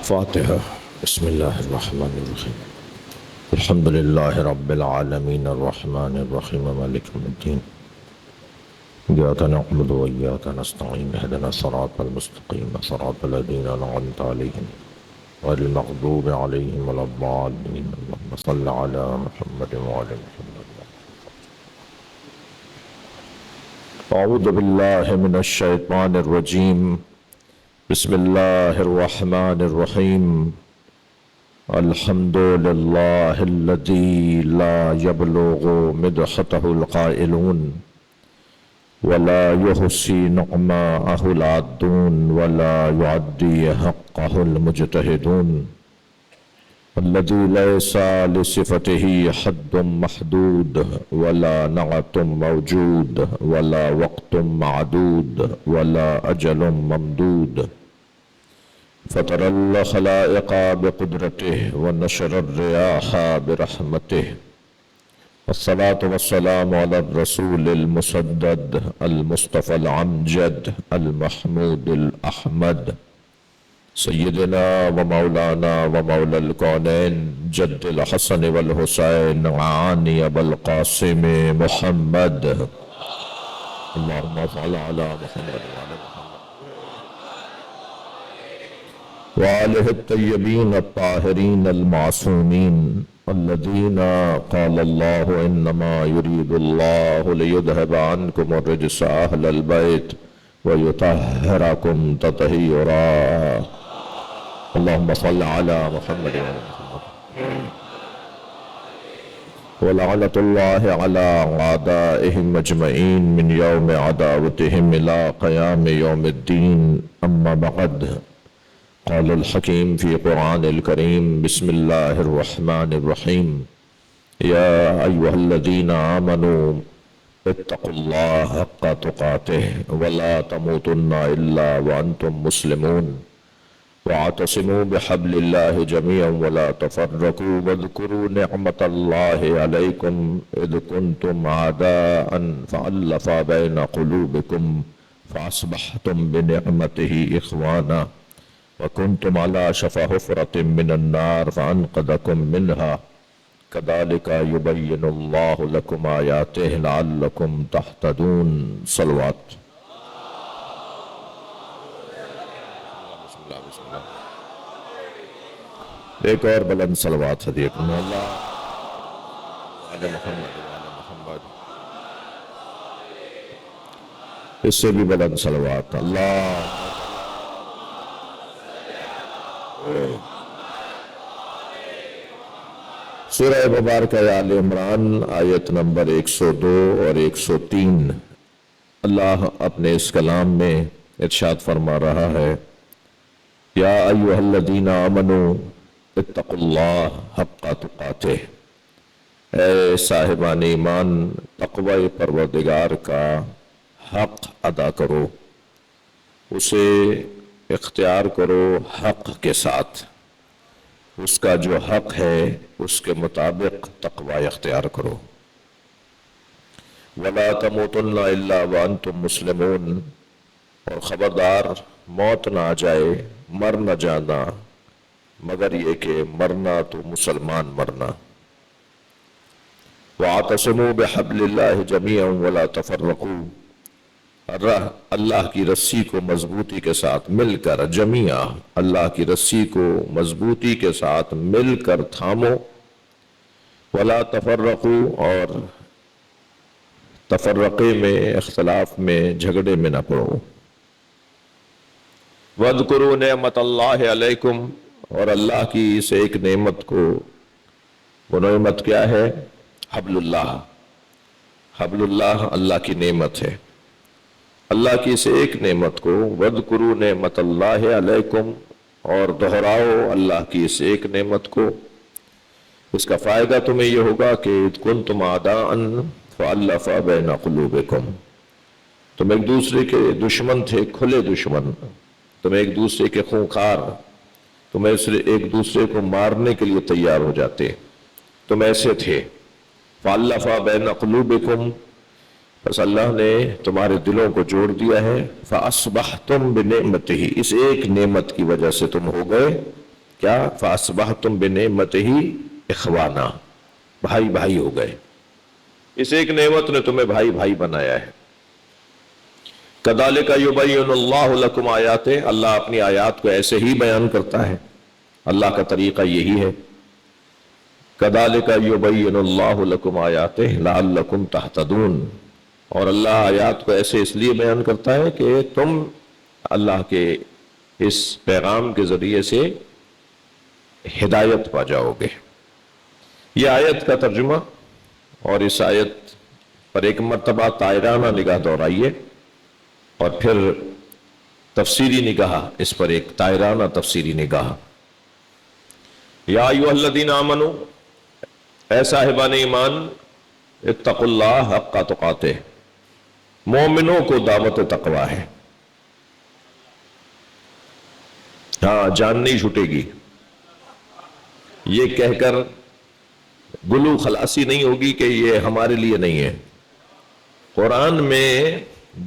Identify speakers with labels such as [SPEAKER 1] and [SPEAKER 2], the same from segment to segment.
[SPEAKER 1] فاتحة. بسم الله الرحمن الرحيم. الحمد لله رب العالمين الرحمن الرحيم مالك يوم الدين. إياك نعبد وإياك نستعين اهدنا الصراط المستقيم صراط الذين أنعمت عليهم غير المغضوب عليهم ولا الضالين. اللهم صل على محمد وعلى محمد. أعوذ بالله من الشيطان الرجيم. بسم الله الرحمن الرحيم. الحمد لله الذي لا يبلغ مدحته القائلون ولا يحصي نعماءه العادون ولا يعدي حقه المجتهدون، الذي ليس لصفته حد محدود ولا نعت موجود ولا وقت معدود ولا أجل ممدود، فطر الخلائق بقدرته ونشر الرياح برحمته، والصلاة والسلام على الرسول المسدد المصطفى العمجد المحمود الأحمد سيدنا ومولانا ومولى الكونين جد الحسن والحسين عاني بالقاسم محمد. اللهم صل على محمد وعلى محمد وآله الطيبين الطاهرين المعصومين الذين قال الله إنما يريد الله ليذهب عنكم الرجس أهل البيت ويطهركم تطهيرا. اللهم صل على محمد وعلى محمد. ولعنة الله على أعدائهم أجمعين من يوم عداوتهم إلى قيام يوم الدين. أما بعد، قال الحكيم في قرآن الكريم: بسم الله الرحمن الرحيم. يا أيها الذين آمنوا اتقوا الله حق تقاته ولا تموتن إلا وأنتم مسلمون، واعتصموا بحبل الله جميعا ولا تفرقوا، واذكروا نعمة الله عليكم إذ كنتم أعداء فألف بين قلوبكم فأصبحتم بنعمته إخوانا، وكنتم على شفا حفرة من النار فأنقذكم منها، كذلك يبين الله لكم آياته لعلكم تهتدون. صلوات. ایک اور بلند صلوات ہدیہ کرنا. اللہ علی محمد وعلی محمد. اس سے بھی بلند صلوات. اللہ سورہ مبارکہ آل عمران آیت نمبر 102 اور 103. اللہ اپنے اس کلام میں ارشاد فرما رہا ہے: یا ایھا الذین آمنوا اتقوا اللہ حق تقاتہ. اے صاحبان ایمان، تقوی پروردگار کا حق ادا کرو، اسے اختیار کرو حق کے ساتھ. اس کا جو حق ہے اس کے مطابق تقوی اختیار کرو. وَلَا تَمُوتُنَّ إِلَّا وَأَنْتُمْ مُسْلِمُونَ. اور خبردار موت نہ آ جائے، مر نہ جانا مگر یہ کہ مرنا تو مسلمان مرنا. وَاعْتَصِمُوا بِحَبْلِ اللَّهِ جَمِيعًا وَلَا تَفَرَّقُوا. اللہ کی رسی کو مضبوطی کے ساتھ مل کر، جمیعہ اللہ کی رسی کو مضبوطی کے ساتھ مل کر تھامو. وَلَا تَفَرَّقُوا. اور تفرقے میں، اختلاف میں، جھگڑے میں نہ پڑو. وَاذْكُرُوا نِعْمَةَ اللَّهِ عَلَيْكُمْ. اور اللہ کی اس ایک نعمت کو، وہ نعمت کیا ہے؟ حبل اللہ. حبل اللہ اللہ کی نعمت ہے. اللہ کی اس ایک نعمت کو، وَاذْكُرُوا نِعْمَةَ اللَّهِ عَلَيْكُمْ، اور دہراؤ اللہ کی اس ایک نعمت کو. اس کا فائدہ تمہیں یہ ہوگا کہ اِذْ كُنْتُمْ أَعْدَاءً فَأَلَّفَ بَيْنَ قُلُوبِكُمْ. تم ایک دوسرے کے دشمن تھے، کھلے دشمن. تم ایک دوسرے کے خونخوار، تم ایک دوسرے کو مارنے کے لیے تیار ہو جاتے. تم ایسے تھے. فَأَلَّفَ بَيْنَ قُلُوبِكُمْ. بس اللہ نے تمہارے دلوں کو جوڑ دیا ہے. فَأَصْبَحْتُمْ بِنِعْمَتِهِ. اس ایک نعمت کی وجہ سے تم ہو گئے کیا فاصبحتم بنعمتہ اخوانا، بھائی بھائی ہو گئے، اس ایک نعمت نے تمہیں بھائی بھائی بنایا ہے۔ کذالک یبین اللہ لکم آیاتہ، اللہ اپنی آیات کو ایسے ہی بیان کرتا ہے، اللہ کا طریقہ یہی ہے۔ کذالک یبین اللہ لکم آیاتہ لعلکم تہتدون، اور اللہ آیات کو ایسے اس لیے بیان کرتا ہے کہ تم اللہ کے اس پیغام کے ذریعے سے ہدایت پا جاؤ گے۔ یہ آیت کا ترجمہ، اور اس آیت پر ایک مرتبہ طائرانہ نگاہ دورائیے، اور پھر تفسیری نگاہ، اس پر ایک طائرانہ تفسیری نگاہ۔ یا ایھا الذین آمنوا، اے صاحبان ایمان، اتقوا اللہ حق تقاتہ، مومنوں کو دعوت تقویٰ ہے۔ ہاں، جان نہیں چھوٹے گی، یہ کہہ کر گلو خلاصی نہیں ہوگی کہ یہ ہمارے لیے نہیں ہے۔ قرآن میں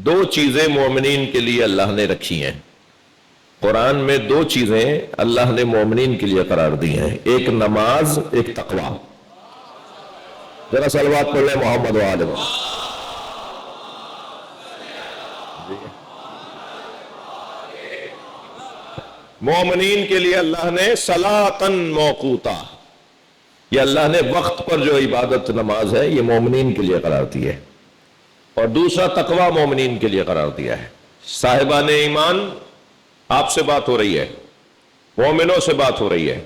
[SPEAKER 1] دو چیزیں مومنین کے لیے اللہ نے رکھی ہیں، قرآن میں دو چیزیں اللہ نے مومنین کے لیے قرار دی ہیں، ایک نماز، ایک تقویٰ۔ ذرا صلوات پڑھ لیں محمد وآلہ محمد۔ مومنین کے لیے اللہ نے صلاۃً موقوتا، یہ اللہ نے وقت پر جو عبادت نماز ہے یہ مومنین کے لیے قرار دی ہے، اور دوسرا تقویٰ مومنین کے لیے قرار دیا ہے۔ صاحبان ایمان، آپ سے بات ہو رہی ہے، مومنوں سے بات ہو رہی ہے۔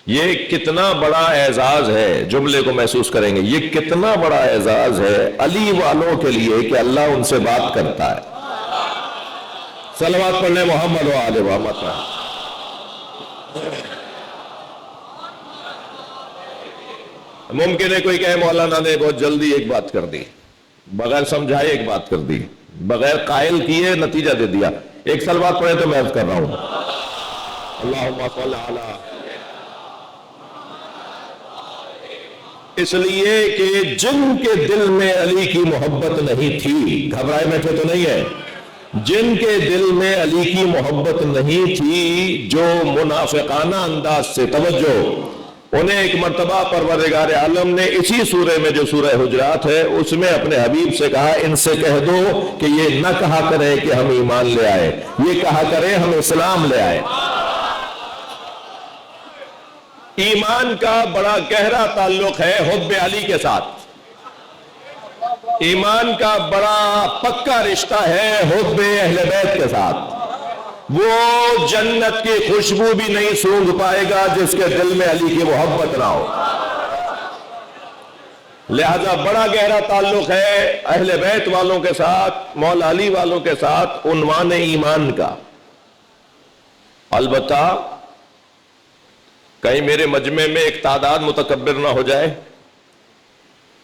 [SPEAKER 1] یہ کتنا بڑا اعزاز ہے، جملے کو محسوس کریں گے، یہ کتنا بڑا اعزاز ہے علی والوں کے لیے کہ اللہ ان سے بات کرتا ہے۔ صلوات پڑھ لیں محمد وآلہ محمد۔ ممکن ہے کوئی کہے مولانا نے بہت جلدی ایک بات کر دی، بغیر سمجھائے ایک بات کر دی، بغیر قائل کیے نتیجہ دے دیا۔ ایک صلوات پڑھیں تو میں عرض کر رہا ہوں، اللہم صل علی، اس لیے کہ جن کے دل میں علی کی محبت نہیں تھی، گھبرائے بیٹھے تو نہیں ہے، جن کے دل میں علی کی محبت نہیں تھی، جو منافقانہ انداز سے، توجہ، انہیں ایک مرتبہ پروردگار عالم نے اسی سورہ میں جو سورہ حجرات ہے اس میں اپنے حبیب سے کہا، ان سے کہہ دو کہ یہ نہ کہا کرے کہ ہم ایمان لے آئے، یہ کہا کرے ہم اسلام لے آئے۔ ایمان کا بڑا گہرا تعلق ہے حب علی کے ساتھ، ایمان کا بڑا پکا رشتہ ہے حب اہل بیت کے ساتھ۔ وہ جنت کی خوشبو بھی نہیں سونگھ پائے گا جس کے دل میں علی کی محبت نہ ہو۔ لہذا بڑا گہرا تعلق ہے اہل بیت والوں کے ساتھ، مولا علی والوں کے ساتھ عنوان ایمان کا۔ البتہ کہیں میرے مجمع میں ایک تعداد متکبر نہ ہو جائے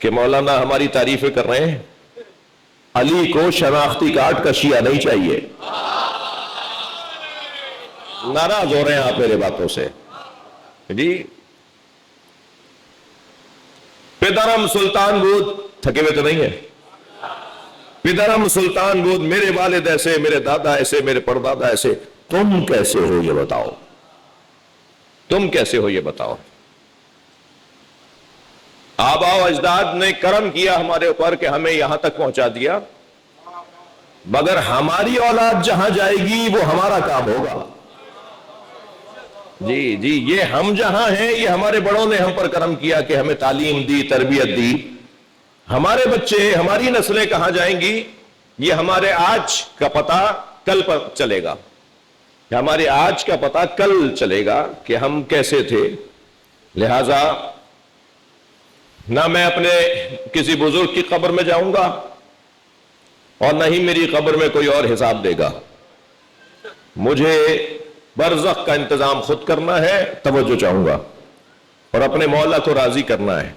[SPEAKER 1] کہ مولانا ہماری تعریفیں کر رہے ہیں، علی کو شناختی کارڈ کا شیعہ نہیں چاہیے۔ ناراض ہو رہے ہیں آپ میرے باتوں سے جی؟ پدرم سلطان بود، تھکے ہوئے تو نہیں ہے؟ پدرم سلطان بود، میرے والد ایسے، میرے دادا ایسے، میرے پردادا ایسے، تم کیسے ہو یہ بتاؤ، تم کیسے ہو یہ بتاؤ۔ آبا و اجداد نے کرم کیا ہمارے اوپر کہ ہمیں یہاں تک پہنچا دیا، مگر ہماری اولاد جہاں جائے گی وہ ہمارا کام ہوگا۔ جی جی، یہ ہم جہاں ہیں یہ ہمارے بڑوں نے ہم پر کرم کیا کہ ہمیں تعلیم دی، تربیت دی۔ ہمارے بچے، ہماری نسلیں کہاں جائیں گی یہ ہمارے آج کا پتہ کل پر چلے گا، ہمارے آج کا پتہ کل چلے گا کہ ہم کیسے تھے۔ لہذا نہ میں اپنے کسی بزرگ کی قبر میں جاؤں گا اور نہ ہی میری قبر میں کوئی اور حساب دے گا، مجھے برزخ کا انتظام خود کرنا ہے، توجہ چاہوں گا، اور اپنے مولا کو راضی کرنا ہے۔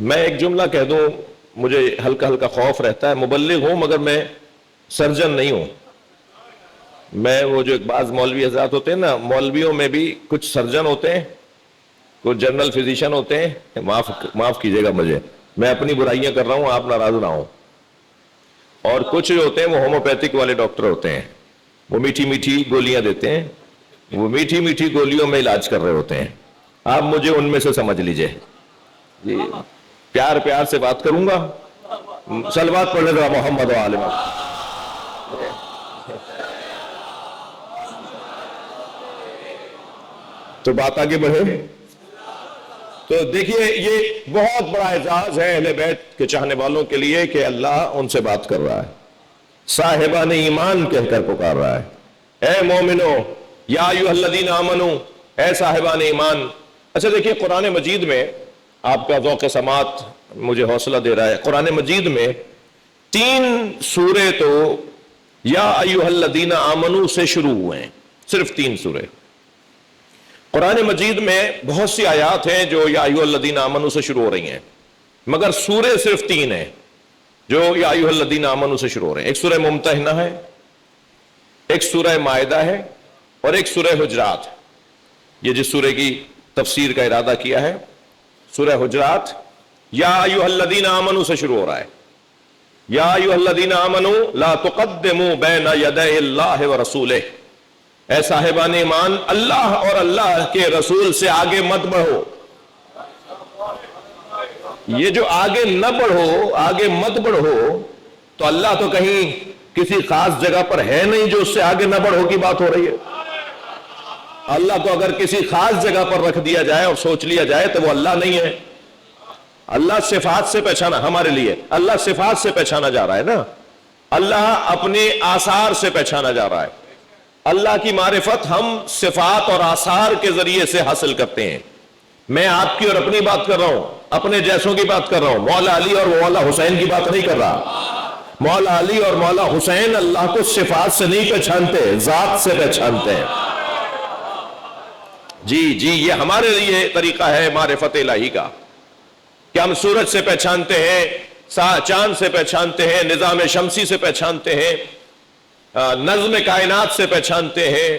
[SPEAKER 1] میں ایک جملہ کہہ دوں، مجھے ہلکا ہلکا خوف رہتا ہے، مبلغ ہوں مگر میں سرجن نہیں ہوں۔ میں وہ جو ایک بعض مولوی حضرات ہوتے ہیں نا، مولویوں میں بھی کچھ سرجن ہوتے ہیں، کچھ جنرل فزیشین ہوتے ہیں، معاف کیجئے گا مجھے، میں اپنی برائیاں کر رہا ہوں، آپ ناراض نہ ہوں۔ اور کچھ جو ہوتے ہیں وہ ہومیوپیتھک والے ڈاکٹر ہوتے ہیں، وہ میٹھی میٹھی گولیاں دیتے ہیں، وہ میٹھی میٹھی گولیوں میں علاج کر رہے ہوتے ہیں. آپ مجھے ان میں سے سمجھ لیجئے جی. پیار پیار سے بات کروں گا. صلوات پڑھنے ذرا محمد و آل محمد. تو بات آگے بڑھے. تو دیکھیے یہ بہت بڑا اعزاز ہے اہل بیت کے چاہنے والوں کے لیے کہ اللہ ان سے بات کر رہا ہے, صاحبان ایمان کہہ کر پکار رہا ہے. اے مومنو یا ایھا الذین آمنو, اے صاحبان ایمان. اچھا دیکھیے قرآن مجید میں, آپ کا ذوق سماعت مجھے حوصلہ دے رہا ہے, قرآن مجید میں 3 سورے تو یا ایھا الذین آمنو سے شروع ہوئے ہیں, صرف 3 سورے. قرآن مجید میں بہت سی آیات ہیں جو یا ایھا الذین آمنو سے شروع ہو رہی ہیں, مگر سورے صرف 3 ہیں جو یا ایھا الذین آمنو سے شروع ہو رہے ہیں. ایک سورہ ممتحنہ ہے, ایک سورہ مائدہ ہے, اور ایک سورہ حجرات. یہ جس سورہ کی تفسیر کا ارادہ کیا ہے, سورہ حجرات یا ایھا الذین آمنو سے شروع ہو رہا ہے. یا ایھا الذین آمنو لا تقدموا بین یدی اللہ ورسولہ, اے صاحبان ایمان اللہ اور اللہ کے رسول سے آگے مت بڑھو. یہ جو آگے نہ بڑھو, آگے مت بڑھو, تو اللہ تو کہیں کسی خاص جگہ پر ہے نہیں جو اس سے آگے نہ بڑھو کی بات ہو رہی ہے. اللہ کو اگر کسی خاص جگہ پر رکھ دیا جائے اور سوچ لیا جائے تو وہ اللہ نہیں ہے. اللہ صفات سے پہچانا, ہمارے لیے اللہ صفات سے پہچانا جا رہا ہے نا, اللہ اپنے آثار سے پہچانا جا رہا ہے. اللہ کی معرفت ہم صفات اور آثار کے ذریعے سے حاصل کرتے ہیں. میں آپ کی اور اپنی بات کر رہا ہوں, اپنے جیسوں کی بات کر رہا ہوں. مولا علی اور مولا حسین کی بات نہیں کر رہا. مولا علی اور مولا حسین اللہ کو صفات سے نہیں پہچانتے, ذات سے پہچانتے ہیں. جی یہ ہمارے لیے طریقہ ہے معرفت الہی کا, کہ ہم سورج سے پہچانتے ہیں, چاند سے پہچانتے ہیں, نظام شمسی سے پہچانتے ہیں, نظم کائنات سے پہچانتے ہیں.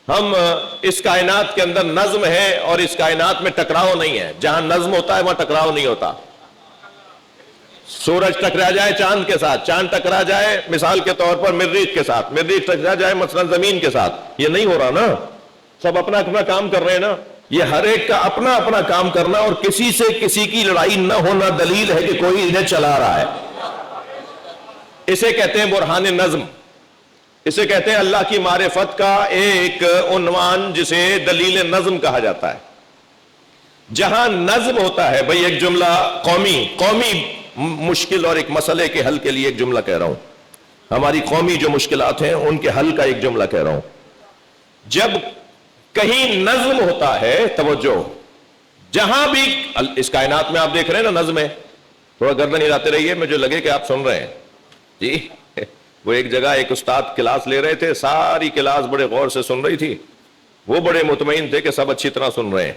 [SPEAKER 1] ہم اس کائنات کے اندر نظم ہے اور اس کائنات میں ٹکراؤ نہیں ہے. جہاں نظم ہوتا ہے وہاں ٹکراؤ نہیں ہوتا. سورج ٹکرا جائے چاند کے ساتھ, چاند ٹکرا جائے مثال کے طور پر مریخ کے ساتھ, مریخ ٹکرا جائے مثلا زمین کے ساتھ, یہ نہیں ہو رہا نا. سب اپنا اپنا کام کر رہے ہیں نا. یہ ہر ایک کا اپنا اپنا کام کرنا اور کسی سے کسی کی لڑائی نہ ہونا دلیل ہے کہ کوئی انہیں چلا رہا ہے. اسے کہتے ہیں برہان نظم, اسے کہتے ہیں اللہ کی معرفت کا ایک عنوان جسے دلیل نظم کہا جاتا ہے. جہاں نظم ہوتا ہے, بھئی ایک جملہ قومی مشکل اور ایک مسئلے کے حل کے لیے ایک جملہ کہہ رہا ہوں, ہماری قومی جو مشکلات ہیں ان کے حل کا ایک جملہ کہہ رہا ہوں. جب کہیں نظم ہوتا ہے, توجہ, جہاں بھی اس کائنات میں آپ دیکھ رہے ہیں نا نظم ہے, تھوڑا گردن ہلاتے رہیے مجھے لگے کہ آپ سن رہے ہیں. جی وہ ایک جگہ ایک استاد کلاس لے رہے تھے, ساری کلاس بڑے غور سے سن رہی تھی, وہ بڑے مطمئن تھے کہ سب اچھی طرح سن رہے ہیں.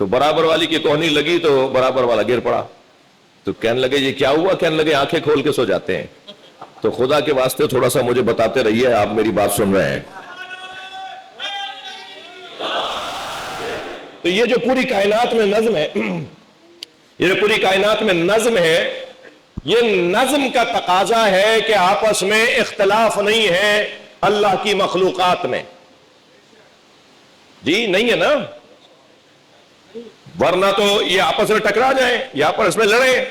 [SPEAKER 1] تو برابر والی کی کوہنی لگی تو برابر والا گر پڑا. تو کہنے لگے یہ کیا ہوا؟ کہنے لگے آنکھیں کھول کے سو جاتے ہیں. تو خدا کے واسطے تھوڑا سا مجھے بتاتے رہیے, آپ میری بات سن رہے ہیں. تو یہ جو پوری کائنات میں نظم ہے, یہ جو پوری کائنات میں نظم ہے, یہ نظم کا تقاضا ہے کہ آپس میں اختلاف نہیں ہے اللہ کی مخلوقات میں. جی نہیں ہے نا, ورنہ تو یہ آپس میں ٹکرا جائیں, یہ آپس میں لڑیں,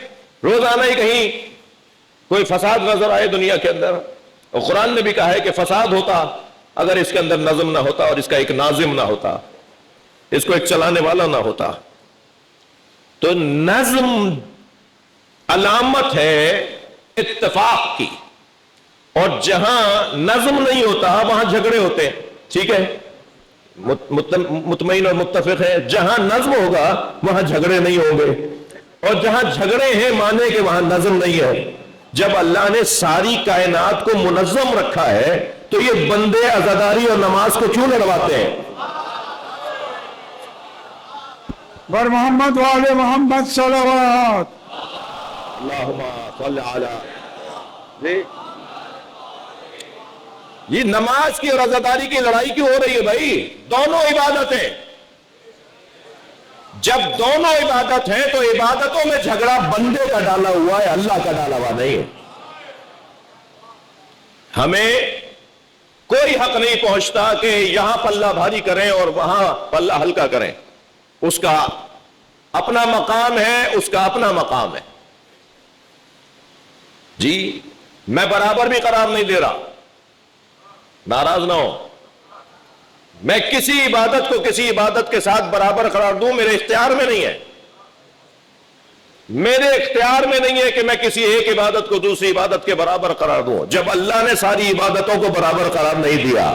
[SPEAKER 1] روزانہ ہی کہیں کوئی فساد نظر آئے دنیا کے اندر. اور قرآن نے بھی کہا ہے کہ فساد ہوتا اگر اس کے اندر نظم نہ ہوتا اور اس کا ایک ناظم نہ ہوتا, اس کو ایک چلانے والا نہ ہوتا. تو نظم علامت ہے اتفاق کی, اور جہاں نظم نہیں ہوتا وہاں جھگڑے ہوتے ہیں. ٹھیک ہے, مطمئن اور متفق ہے. جہاں نظم ہوگا وہاں جھگڑے نہیں ہوں گے, اور جہاں جھگڑے ہیں مانے کہ وہاں نظم نہیں ہے. جب اللہ نے ساری کائنات کو منظم رکھا ہے تو یہ بندے عزاداری اور نماز کو کیوں لڑواتے ہیں؟
[SPEAKER 2] بر محمد والے محمد صلوات.
[SPEAKER 1] اللہم صلی علی. یہ نماز کی اور عزاداری کی لڑائی کیوں ہو رہی ہے بھائی؟ دونوں عبادتیں. جب دونوں عبادت ہیں تو عبادتوں میں جھگڑا بندے کا ڈالا ہوا ہے, اللہ کا ڈالا ہوا نہیں ہے. ہمیں کوئی حق نہیں پہنچتا کہ یہاں پلہ بھاری کریں اور وہاں پلہ ہلکا کریں. اس کا اپنا مقام ہے, اس کا اپنا مقام ہے. جی میں برابر بھی قرار نہیں دے رہا, ناراض نہ ہو. میں کسی عبادت کو کسی عبادت کے ساتھ برابر قرار دوں, میرے اختیار میں نہیں ہے. میرے اختیار میں نہیں ہے کہ میں کسی ایک عبادت کو دوسری عبادت کے برابر قرار دوں. جب اللہ نے ساری عبادتوں کو برابر قرار نہیں دیا,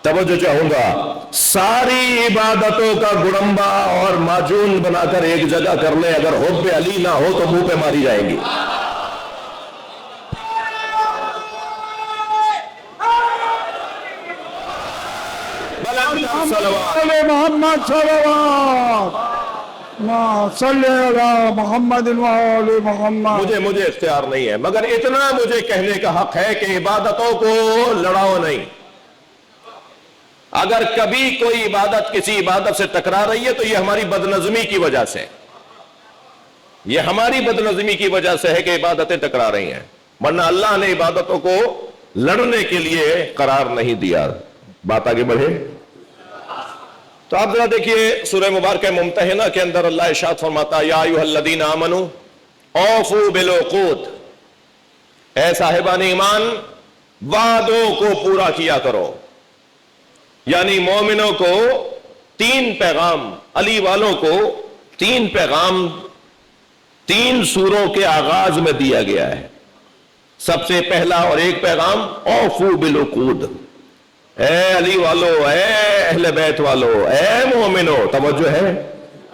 [SPEAKER 1] توجہ چاہوں گا, ساری عبادتوں کا گڑمبا اور معجون بنا کر ایک جگہ کر لیں, اگر حب علی نہ ہو تو منہ پہ ماری جائیں گی.
[SPEAKER 2] محمد صلوات صلی علی محمد وآل محمد.
[SPEAKER 1] مجھے اختیار نہیں ہے, مگر اتنا مجھے کہنے کا حق ہے کہ عبادتوں کو لڑاؤ نہیں. اگر کبھی کوئی عبادت کسی عبادت سے ٹکرا رہی ہے تو یہ ہماری بدنظمی کی وجہ سے, یہ ہماری بدنظمی کی وجہ سے ہے کہ عبادتیں ٹکرا رہی ہیں, ورنہ اللہ نے عبادتوں کو لڑنے کے لیے قرار نہیں دیا. بات آگے بڑھے تو آپ ذرا دیکھیے سورہ مبارکہ ممتحنہ کے اندر اللہ ارشاد فرماتا یا ایھا الذین آمنوا اوفوا بالعقود, اے صاحبان ایمان وعدوں کو پورا کیا کرو. یعنی مومنوں کو 3 پیغام, علی والوں کو 3 پیغام 3 سوروں کے آغاز میں دیا گیا ہے. سب سے پہلا اور ایک پیغام اوفوا بالعقود, اے علی والو, اے اہل بیت والو, اے مومنو, توجہ ہے,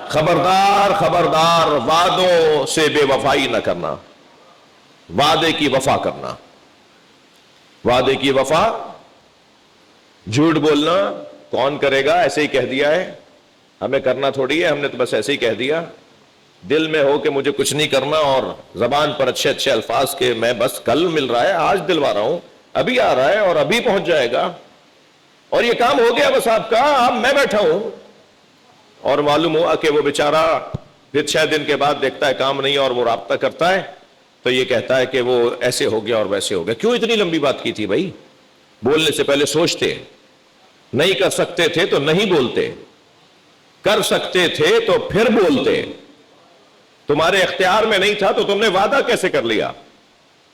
[SPEAKER 1] خبردار خبردار وعدوں سے بے وفائی نہ کرنا, وعدے کی وفا کرنا. وعدے کی وفا, جھوٹ بولنا کون کرے گا, ایسے ہی کہہ دیا ہے, ہمیں کرنا تھوڑی ہے, ہم نے تو بس ایسے ہی کہہ دیا. دل میں ہو کہ مجھے کچھ نہیں کرنا اور زبان پر اچھے اچھے الفاظ کے میں بس کل مل رہا ہے, آج دلوا رہا ہوں, ابھی آ رہا ہے اور ابھی پہنچ جائے گا اور یہ کام ہو گیا بس آپ کا, اب میں بیٹھا ہوں. اور معلوم ہوا کہ وہ بیچارہ پھر 6 دن کے بعد دیکھتا ہے کام نہیں اور وہ رابطہ کرتا ہے تو یہ کہتا ہے کہ وہ ایسے ہو گیا اور ویسے ہو گیا. کیوں اتنی لمبی بات کی تھی بھائی؟ بولنے سے پہلے سوچتے, نہیں کر سکتے تھے تو نہیں بولتے, کر سکتے تھے تو پھر بولتے. تمہارے اختیار میں نہیں تھا تو تم نے وعدہ کیسے کر لیا؟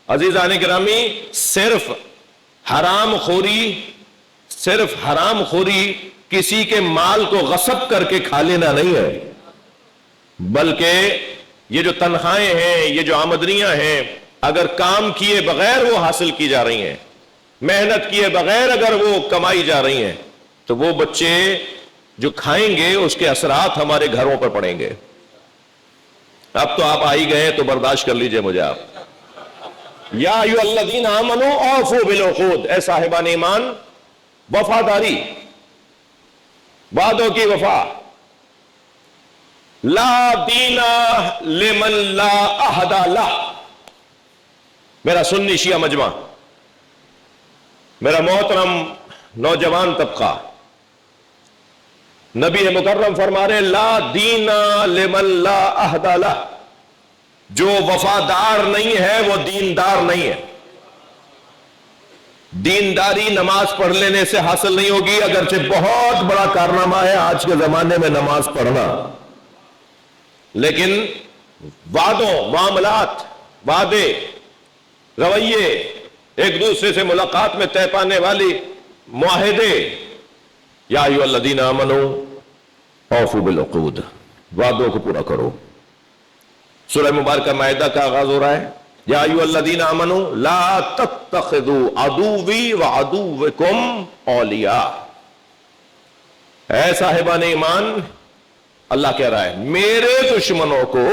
[SPEAKER 1] عزیزان گرامی, صرف حرام خوری کسی کے مال کو غصب کر کے کھا لینا نہیں ہے, بلکہ یہ جو تنخواہیں ہیں, یہ جو آمدنیاں ہیں, اگر کام کیے بغیر وہ حاصل کی جا رہی ہیں, محنت کیے بغیر اگر وہ کمائی جا رہی ہیں, تو وہ بچے جو کھائیں گے اس کے اثرات ہمارے گھروں پر پڑیں گے. اب تو آپ آئی گئے تو برداشت کر لیجئے مجھے آپ. یا ایھا الذین آمنوا اوفوا بالعقود, اے صاحبان ایمان وفاداری, وعدوں کی وفا. لا دین لمن لا عہد لہ. میرا سنی شیعہ مجمع, میرا محترم نوجوان طبقہ, نبی مکرم فرما رہے لا دین لمن لا عہد لہ, جو وفادار نہیں ہے وہ دیندار نہیں ہے. دینداری نماز پڑھ لینے سے حاصل نہیں ہوگی, اگرچہ بہت بڑا کارنامہ ہے آج کے زمانے میں نماز پڑھنا, لیکن وعدوں, معاملات, وعدے, رویے, ایک دوسرے سے ملاقات میں طے پانے والی معاہدے, یا ایھا الذین آمنوا اوفوا بالعقود, وعدوں کو پورا کرو. سورہ مبارکہ مائدہ کا آغاز ہو رہا ہے یا ایھا الذین آمنوا لا تتخذوا عدوی وعدوکم اولیاء. اے صاحبان ایمان, اللہ کہہ رہا ہے میرے دشمنوں کو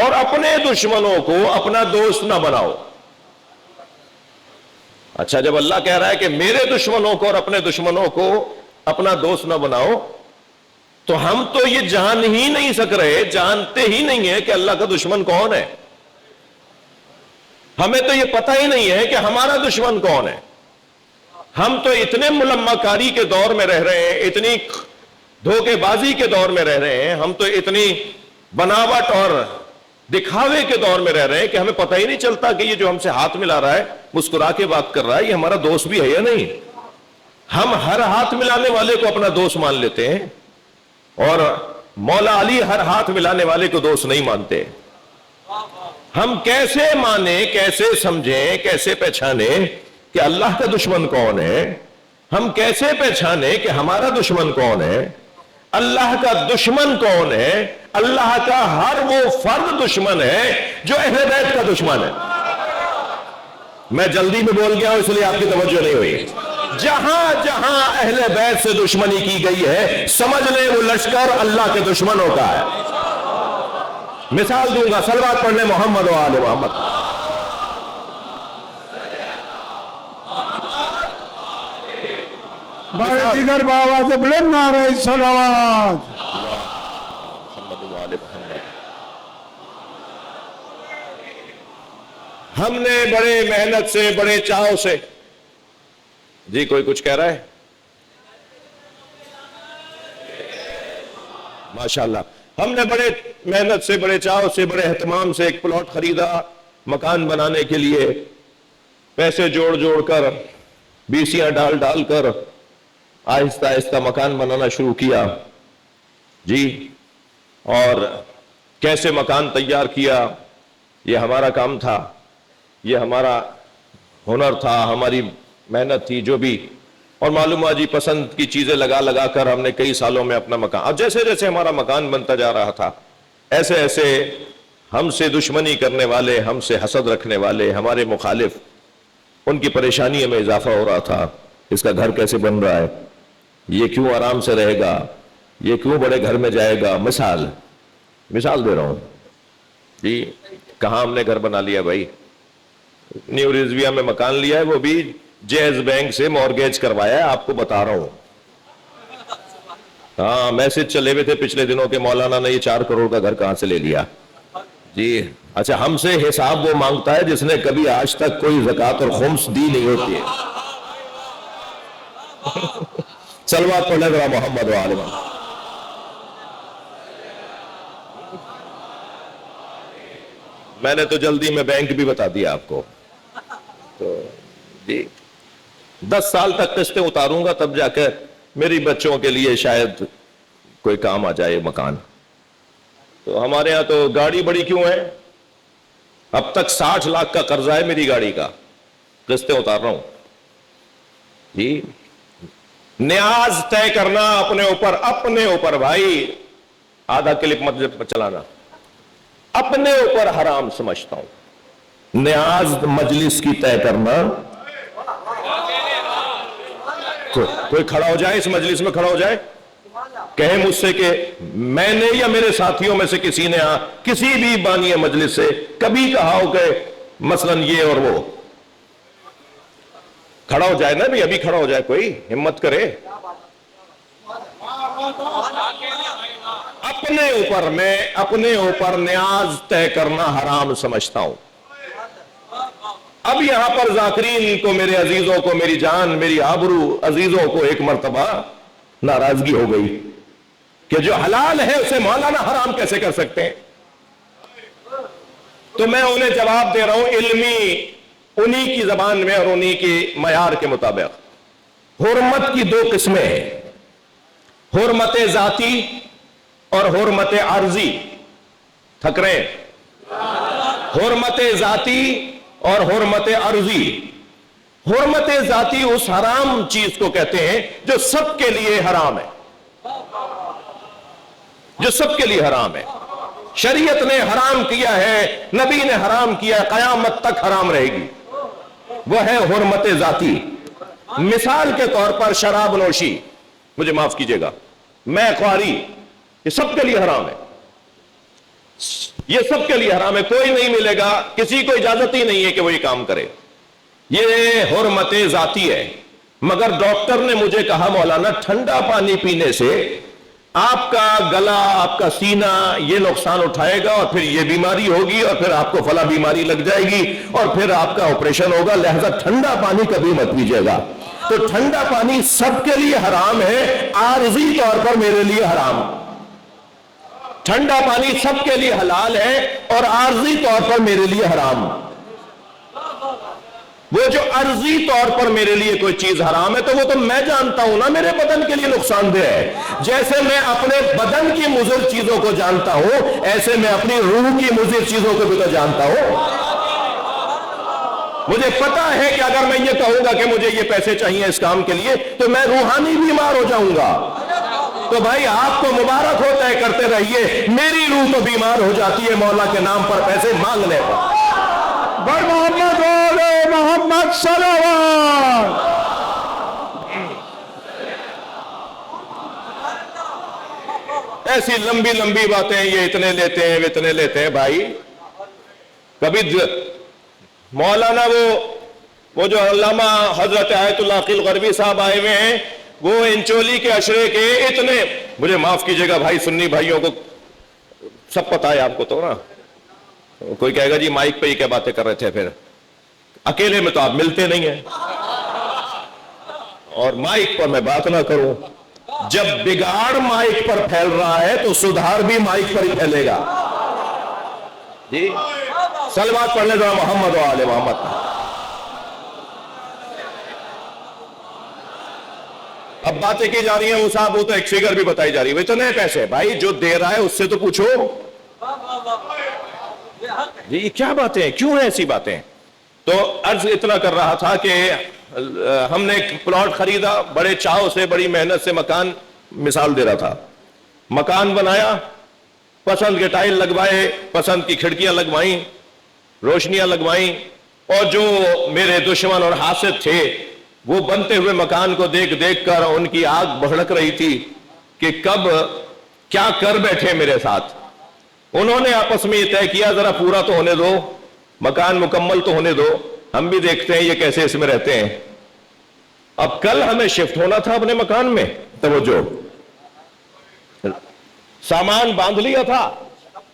[SPEAKER 1] اور اپنے دشمنوں کو اپنا دوست نہ بناؤ. اچھا, جب اللہ کہہ رہا ہے کہ میرے دشمنوں کو اور اپنے دشمنوں کو اپنا دوست نہ بناؤ, تو ہم تو یہ جان ہی نہیں سک رہے, جانتے ہی نہیں ہیں کہ اللہ کا دشمن کون ہے. ہمیں تو یہ پتہ ہی نہیں ہے کہ ہمارا دشمن کون ہے. ہم تو اتنے ملمہ کاری کے دور میں رہ رہے ہیں, اتنی دھوکے بازی کے دور میں رہ رہے ہیں, ہم تو اتنی بناوٹ اور دکھاوے کے دور میں رہ رہے ہیں کہ ہمیں پتہ ہی نہیں چلتا کہ یہ جو ہم سے ہاتھ ملا رہا ہے، مسکرا کے بات کر رہا ہے، یہ ہمارا دوست بھی ہے یا نہیں۔ ہم ہر ہاتھ ملانے والے کو اپنا دوست مان لیتے ہیں، اور مولا علی ہر ہاتھ ملانے والے کو دوست نہیں مانتے۔ ہم کیسے مانیں، کیسے سمجھیں، کیسے پہچانیں کہ اللہ کا دشمن کون ہے؟ ہم کیسے پہچانیں کہ ہمارا دشمن کون ہے؟ اللہ کا دشمن کون ہے؟ اللہ کا ہر وہ فرد دشمن ہے جو اہل بیت کا دشمن ہے۔ میں جلدی میں بول گیا ہوں اس لیے آپ کی توجہ نہیں ہوئی۔ جہاں جہاں اہل بیت سے دشمنی کی گئی ہے، سمجھ لیں وہ لشکر اللہ کے دشمنوں کا ہے۔ مثال دوں گا، صلوات پڑھنے محمد و آل محمد۔
[SPEAKER 2] بڑے دیگر بابا سے بلند نعرہ صلوات۔
[SPEAKER 1] ہم نے بڑے محنت سے، بڑے چاؤ سے، جی کوئی کچھ کہہ رہا ہے؟ ماشاءاللہ، ہم نے بڑے محنت سے، بڑے چاؤ سے، بڑے اہتمام سے ایک پلاٹ خریدا مکان بنانے کے لیے، پیسے جوڑ جوڑ کر، بیسیاں ڈال ڈال کر آہستہ آہستہ مکان بنانا شروع کیا جی۔ اور کیسے مکان تیار کیا، یہ ہمارا کام تھا، یہ ہمارا ہنر تھا، ہماری محنت تھی جو بھی، اور معلوم ہوا جی پسند کی چیزیں لگا لگا کر ہم نے کئی سالوں میں اپنا مکان، اب جیسے جیسے ہمارا مکان بنتا جا رہا تھا، ایسے ایسے ہم سے دشمنی کرنے والے، ہم سے حسد رکھنے والے، ہمارے مخالف، ان کی پریشانیوں میں اضافہ ہو رہا تھا۔ اس کا گھر کیسے بن رہا ہے، یہ کیوں آرام سے رہے گا، یہ کیوں بڑے گھر میں جائے گا۔ مثال دے رہا ہوں جی، کہاں ہم نے گھر بنا لیا بھائی، نیو رضویہ میں مکان لیا ہے، وہ بھی جیز بینک سے مورگیج کروایا ہے، آپ کو بتا رہا ہوں۔ ہاں میسج چلے ہوئے تھے پچھلے دنوں کے، مولانا نے یہ 4 کروڑ کا گھر کہاں سے لے لیا جی۔ اچھا، ہم سے حساب وہ مانگتا ہے جس نے کبھی آج تک کوئی زکوٰۃ اور خمس دی نہیں ہوتی ہے۔ صلوات پڑھنے ذرا محمد و آل محمد۔ میں نے تو جلدی میں بینک بھی بتا دیا آپ کو، تو جی 10 سال تک قسطیں اتاروں گا، تب جا کر میری بچوں کے لیے شاید کوئی کام آ جائے مکان۔ تو ہمارے ہاں تو گاڑی بڑی کیوں ہے، اب تک 60 لاکھ کا قرضہ ہے میری گاڑی کا، قسطیں اتار رہا ہوں جی۔ نیاز طے کرنا اپنے اوپر بھائی، آدھا کلپ مت چلانا، اپنے اوپر حرام سمجھتا ہوں۔ نیاز مجلس کی طے کرنا، کوئی کھڑا ہو جائے اس مجلس میں، کھڑا ہو جائے، کہے مجھ سے کہ میں نے یا میرے ساتھیوں میں سے کسی نے کسی بھی بانی مجلس سے کبھی کہا ہو کہ مثلا یہ اور وہ، کھڑا ہو جائے نا بھی، ابھی کھڑا ہو جائے، کوئی ہمت کرے۔ اپنے اوپر نیاز طے کرنا حرام سمجھتا ہوں۔ اب یہاں پر ذاکرین کو، میرے عزیزوں کو، میری جان، میری آبرو عزیزوں کو ایک مرتبہ ناراضگی ہو گئی کہ جو حلال ہے اسے مولانا حرام کیسے کر سکتے ہیں۔ تو میں انہیں جواب دے رہا ہوں علمی، انہی کی زبان میں اور انہی کی معیار کے مطابق۔ حرمت کی 2 قسمیں ہیں، حرمت ذاتی اور حرمت عرضی۔ تھک رہے ہیں؟ حرمت ذاتی اور حرمت عرضی۔ حرمت ذاتی اس حرام چیز کو کہتے ہیں جو سب کے لیے حرام ہے، جو سب کے لیے حرام ہے، شریعت نے حرام کیا ہے، نبی نے حرام کیا ہے، قیامت تک حرام رہے گی، وہ ہے حرمت ذاتی۔ مثال کے طور پر شراب نوشی، مجھے معاف کیجئے گا، میں خواری، یہ سب کے لیے حرام ہے، یہ سب کے لیے حرام ہے، کوئی نہیں ملے گا، کسی کو اجازت ہی نہیں ہے کہ وہ یہ کام کرے، یہ حرمت ذاتی ہے۔ مگر ڈاکٹر نے مجھے کہا مولانا ٹھنڈا پانی پینے سے آپ کا گلا، آپ کا سینہ یہ نقصان اٹھائے گا، اور پھر یہ بیماری ہوگی، اور پھر آپ کو فلاں بیماری لگ جائے گی، اور پھر آپ کا آپریشن ہوگا، لہذا ٹھنڈا پانی کبھی مت پیجیے گا۔ تو ٹھنڈا پانی سب کے لیے حرام ہے، عارضی طور پر میرے لیے حرام۔ ٹھنڈا پانی سب کے لیے حلال ہے اور عارضی طور پر میرے لیے حرام. وہ جو عرضی طور پر میرے لیے کوئی چیز حرام ہے تو وہ تو میں جانتا ہوں نا میرے بدن کے لیے نقصان دہ ہے. جیسے میں اپنے بدن کی مضر چیزوں کو جانتا ہوں ایسے میں اپنی روح کی مضر چیزوں کو بھی تو جانتا ہوں. مجھے پتا ہے کہ اگر میں یہ کہوں گا کہ مجھے یہ پیسے چاہیے اس کام کے لیے تو میں روحانی بیمار ہو جاؤں گا. تو بھائی آپ کو مبارک ہو, طے کرتے رہیے. میری روح تو بیمار ہو جاتی ہے مولا کے نام پر پیسے مانگنے پر.
[SPEAKER 2] بر محمد وآل محمد صلوات.
[SPEAKER 1] ایسی لمبی لمبی باتیں, یہ اتنے لیتے ہیں وہ اتنے لیتے ہیں. بھائی کبھی مولانا وہ جو علامہ حضرت آیت اللہ عقیل غربی صاحب آئے ہوئے ہیں, وہ انچولی کے عشرے کے اتنے, مجھے معاف کیجئے گا بھائی سنی بھائیوں کو سب پتہ ہے آپ کو تو نا. کوئی کہے گا جی مائک پہ ہی کیا باتیں کر رہے تھے, پھر اکیلے میں تو آپ ملتے نہیں ہیں اور مائک پر میں بات نہ کروں. جب بگاڑ مائک پر پھیل رہا ہے تو سدھار بھی مائک پر ہی پھیلے گا. جی صلوات پڑھنے ذرا محمد و آل محمد. اب باتیں کی جا رہی ہیں وہ صاحب, وہ تو ایک فگر بھی بتائی جا رہی ہے. وہ تو نئے پیسے بھائی جو دے رہا ہے اس سے تو پوچھو جی یہ کیا باتیں ہیں, کیوں ہیں ایسی باتیں. تو عرض اتنا کر رہا تھا کہ ہم نے ایک پلاٹ خریدا بڑے چاہوں سے, بڑی محنت سے. مکان مثال دے رہا تھا, مکان بنایا, پسند کے ٹائل لگوائے, پسند کی کھڑکیاں لگوائیں, روشنیاں لگوائیں, اور جو میرے دشمن اور حاسد تھے وہ بنتے ہوئے مکان کو دیکھ دیکھ کر ان کی آگ بھڑک رہی تھی کہ کب کیا کر بیٹھے میرے ساتھ. انہوں نے آپس میں یہ طے کیا ذرا پورا تو ہونے دو, مکان مکمل تو ہونے دو, ہم بھی دیکھتے ہیں یہ کیسے اس میں رہتے ہیں. اب کل ہمیں شفٹ ہونا تھا اپنے مکان میں, توجہ, سامان باندھ لیا تھا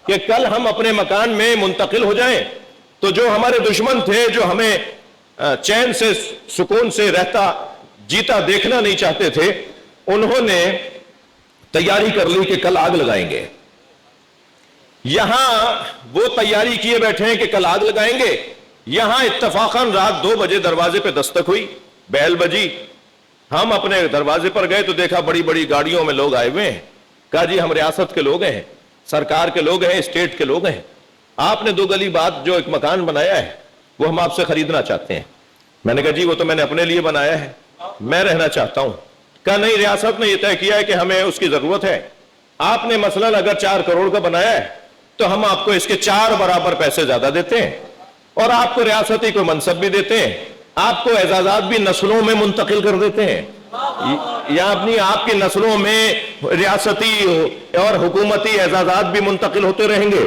[SPEAKER 1] کہ کل ہم اپنے مکان میں منتقل ہو جائیں. تو جو ہمارے دشمن تھے, جو ہمیں چین سے سکون سے رہتا جیتا دیکھنا نہیں چاہتے تھے, انہوں نے تیاری کر لی کہ کل آگ لگائیں گے. یہاں وہ تیاری کیے بیٹھے ہیں کہ کل آگ لگائیں گے. یہاں اتفاقاً رات 2 بجے دروازے پہ دستک ہوئی, بیل بجی. ہم اپنے دروازے پر گئے تو دیکھا بڑی بڑی گاڑیوں میں لوگ آئے ہوئے ہیں. کہا جی ہم ریاست کے لوگ ہیں, سرکار کے لوگ ہیں, اسٹیٹ کے لوگ ہیں, آپ نے 2 گلی بعد جو ایک مکان بنایا ہے وہ ہم آپ سے خریدنا چاہتے ہیں. میں نے کہا جی وہ تو میں نے اپنے لیے بنایا ہے, میں رہنا چاہتا ہوں. کہا نہیں, ریاست نے یہ طے کیا ہے کہ ہمیں اس کی ضرورت ہے. آپ نے مثلاً اگر 4 کروڑ کا بنایا ہے تو ہم آپ کو اس کے 4 برابر پیسے زیادہ دیتے ہیں, اور آپ کو ریاستی کوئی منصب بھی دیتے ہیں, آپ کو اعزازات بھی نسلوں میں منتقل کر دیتے ہیں. یا اپنی آپ کی نسلوں میں ریاستی اور حکومتی اعزازات بھی منتقل ہوتے رہیں گے.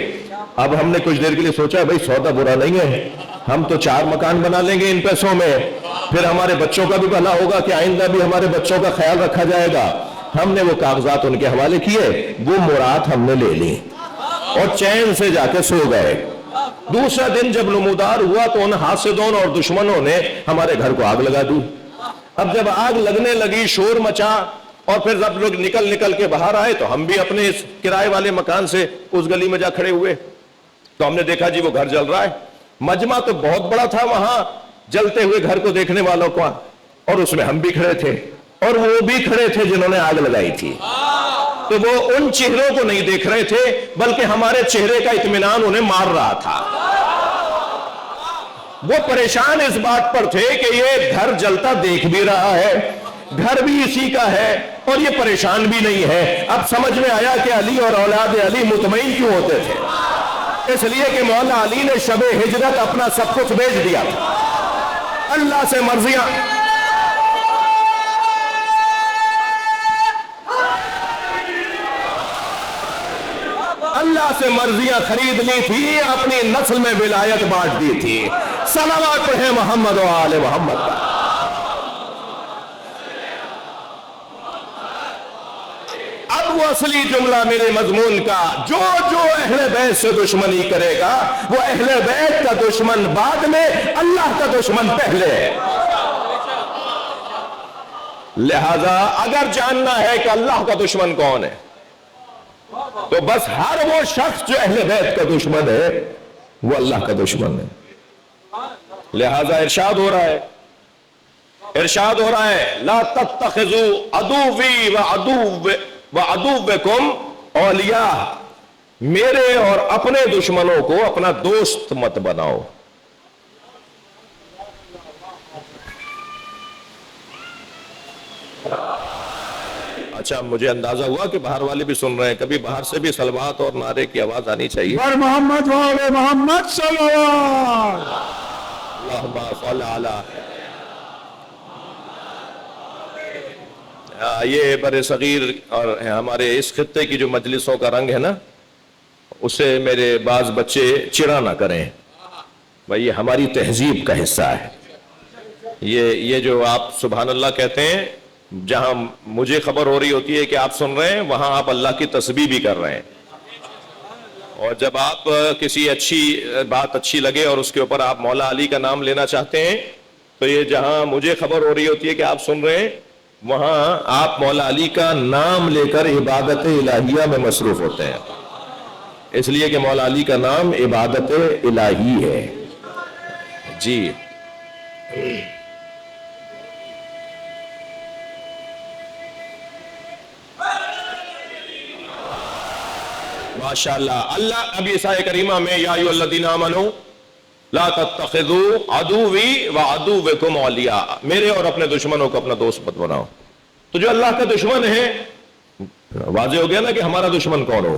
[SPEAKER 1] اب ہم نے کچھ دیر کے لیے سوچا بھائی سودا برا نہیں ہے, ہم تو 4 مکان بنا لیں گے ان پیسوں میں, پھر ہمارے بچوں کا بھی بھلا ہوگا کہ آئندہ بھی ہمارے بچوں کا خیال رکھا جائے گا. ہم نے وہ کاغذات ان کے حوالے کیے, وہ مراد ہم نے لے لی اور چین سے جا کے سو گئے. دوسرا دن جب نمودار ہوا تو ان حاسدوں اور دشمنوں نے ہمارے گھر کو آگ لگا دی. اب جب آگ لگنے لگی, شور مچا, اور پھر جب لوگ نکل نکل کے باہر آئے تو ہم بھی اپنے اس کرائے والے مکان سے اس گلی میں جا کھڑے ہوئے. تو ہم نے دیکھا جی وہ گھر جل رہا ہے. مجمع تو بہت بڑا تھا وہاں جلتے ہوئے گھر کو دیکھنے والوں کا, اور اس میں ہم بھی کھڑے تھے اور وہ بھی کھڑے تھے جنہوں نے آگ لگائی تھی. تو وہ ان چہروں کو نہیں دیکھ رہے تھے بلکہ ہمارے چہرے کا اطمینان انہیں مار رہا تھا. وہ پریشان اس بات پر تھے کہ یہ گھر جلتا دیکھ بھی رہا ہے, گھر بھی اسی کا ہے, اور یہ پریشان بھی نہیں ہے. اب سمجھ میں آیا کہ علی اور اولاد علی مطمئن کیوں ہوتے تھے. اس لیے کہ مولا علی نے شب ہجرت اپنا سب کچھ بیچ دیا تھا. اللہ سے مرضیاں خرید لی تھی, اپنی نسل میں ولایت بانٹ دی تھی. صلوات پڑھیں محمد و آل محمد کا. اب وہ اصلی جملہ میرے مضمون کا, جو اہل بیت سے دشمنی کرے گا وہ اہل بیت کا دشمن بعد میں, اللہ کا دشمن پہلے. لہذا اگر جاننا ہے کہ اللہ کا دشمن کون ہے, تو بس ہر وہ شخص جو اہل بیت کا دشمن ہے وہ اللہ کا دشمن ہے. لہذا ارشاد ہو رہا ہے لا تتخذوا عدوی وعدوکم اولیاء، میرے اور اپنے دشمنوں کو اپنا دوست مت بناؤ. اچھا مجھے اندازہ ہوا کہ باہر والے بھی سن رہے ہیں، کبھی باہر سے بھی صلوات اور نعرے کی آواز آنی چاہیے.
[SPEAKER 2] پر محمد والے محمد صلوات.
[SPEAKER 1] اللہم صل علی. یہ بر صغیر اور ہمارے اس خطے کی جو مجلسوں کا رنگ ہے نا، اسے میرے بعض بچے چڑا نہ کریں بھائی، یہ ہماری تہذیب کا حصہ ہے. یہ جو آپ سبحان اللہ کہتے ہیں، جہاں مجھے خبر ہو رہی ہوتی ہے کہ آپ سن رہے ہیں، وہاں آپ اللہ کی تسبیح بھی کر رہے ہیں. اور جب آپ کسی بات اچھی لگے اور اس کے اوپر آپ مولا علی کا نام لینا چاہتے ہیں، تو یہ جہاں مجھے خبر ہو رہی ہوتی ہے کہ آپ سن رہے ہیں، وہاں آپ مولا علی کا نام لے کر عبادت الہیہ میں مصروف ہوتے ہیں، اس لیے کہ مولا علی کا نام عبادت الہی ہے. جی ماشاءاللہ. اللہ اب اس آیہ کریمہ میں یا ایھا الذین آمنوا لا تتخذوا عدوی وعدوکم اولیاء، میرے اور اپنے دشمنوں کو اپنا دوست مت بناؤ. تو جو اللہ کا دشمن ہے، واضح ہو گیا نا کہ ہمارا دشمن کون ہو.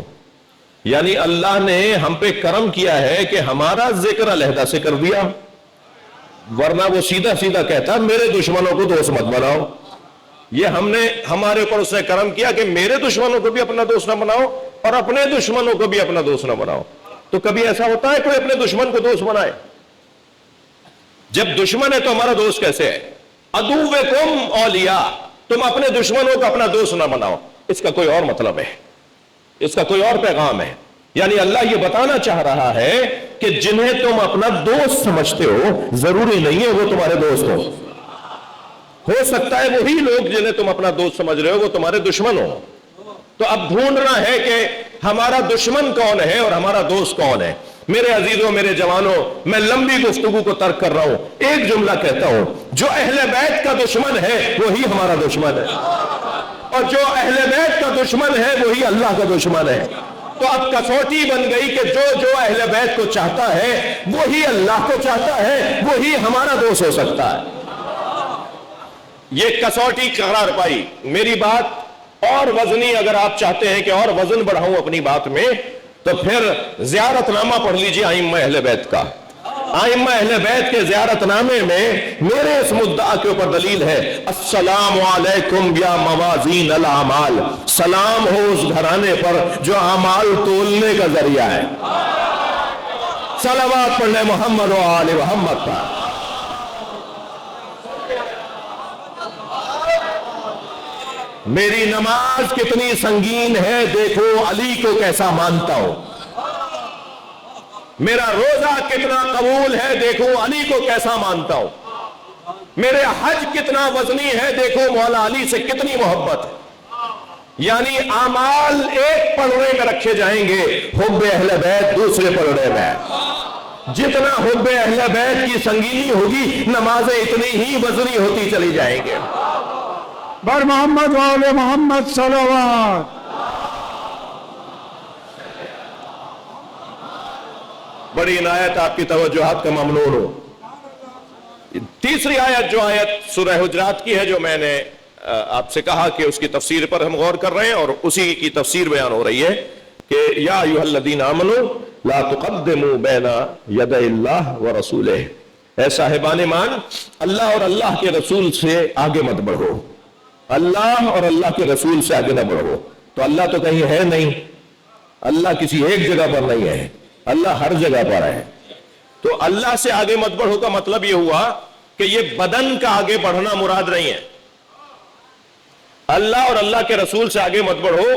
[SPEAKER 1] یعنی اللہ نے ہم پہ کرم کیا ہے کہ ہمارا ذکر علیحدہ سے کر دیا، ورنہ وہ سیدھا سیدھا کہتا میرے دشمنوں کو دوست مت بناؤ. یہ ہم نے ہمارے اوپر اس نے کرم کیا کہ میرے دشمنوں کو بھی اپنا دوست نہ بناؤ اور اپنے دشمنوں کو بھی اپنا دوست نہ بناؤ. تو کبھی ایسا ہوتا ہے کوئی اپنے دشمن کو دوست بنائے؟ جب دشمن ہے تو ہمارا دوست کیسے ہے؟ عدوکم اولیاء، تم اپنے دشمنوں کو اپنا دوست نہ بناؤ. اس کا کوئی اور مطلب ہے، اس کا کوئی اور پیغام ہے. یعنی اللہ یہ بتانا چاہ رہا ہے کہ جنہیں تم اپنا دوست سمجھتے ہو، ضروری نہیں ہے وہ تمہارے دوست ہو سکتا ہے وہی لوگ جنہیں تم اپنا دوست سمجھ رہے ہو وہ تمہارے دشمن ہو. تو اب ڈھونڈنا ہے کہ ہمارا دشمن کون ہے اور ہمارا دوست کون ہے. میرے عزیزوں، میرے جوانوں، میں لمبی گفتگو کو ترک کر رہا ہوں، ایک جملہ کہتا ہوں، جو اہل بیت کا دشمن ہے وہی ہمارا دشمن ہے، اور جو اہل بیت کا دشمن ہے وہی اللہ کا دشمن ہے. تو اب کسوٹی بن گئی کہ جو اہل بیت کو چاہتا ہے وہی اللہ کو چاہتا ہے، وہی ہمارا دوست ہو سکتا ہے. یہ کسوٹی قرار پائی. میری بات اور وزنی اگر آپ چاہتے ہیں کہ اور وزن بڑھاؤں اپنی بات میں، تو پھر زیارت نامہ پڑھ لیجئے ائمہ اہل بیت کا. ائمہ اہل بیت کے زیارت نامے میں میرے اس مدعا کے اوپر دلیل ہے، السلام علیکم یا موازین الاعمال، سلام ہو اس گھرانے پر جو اعمال تولنے کا ذریعہ ہے. صلوات پڑھنے محمد و آل محمد پر. میری نماز کتنی سنگین ہے، دیکھو علی کو کیسا مانتا ہوں. میرا روزہ کتنا قبول ہے، دیکھو علی کو کیسا مانتا ہوں. میرے حج کتنا وزنی ہے، دیکھو مولا علی سے کتنی محبت ہے. یعنی اعمال ایک پلڑے میں رکھے جائیں گے، حب اہل بیت دوسرے پلڑے میں. جتنا حب اہل بیت کی سنگینی ہوگی، نمازیں اتنی ہی وزنی ہوتی چلی جائیں گے.
[SPEAKER 2] بر محمد والے محمد صلوات.
[SPEAKER 1] بڑی عنایت آپ کی توجہات کا ممنون ہو. تیسری آیت جو آیت سورہ حجرات کی ہے، جو میں نے آپ سے کہا کہ اس کی تفسیر پر ہم غور کر رہے ہیں اور اسی کی تفسیر بیان ہو رہی ہے کہ یا ایھا الذین آمنوا لا تقدموا بین یدی اللہ ورسولہ، اے صاحبان ایمان اللہ اور اللہ کے رسول سے آگے مت بڑھو. اللہ اور اللہ کے رسول سے آگے نہ بڑھو. تو اللہ تو کہیں ہے نہیں، اللہ کسی ایک جگہ پر نہیں ہے، اللہ ہر جگہ پر ہے. تو اللہ سے آگے مت بڑھو کا مطلب یہ ہوا کہ یہ بدن کا آگے بڑھنا مراد نہیں ہے. اللہ اور اللہ کے رسول سے آگے مت بڑھو.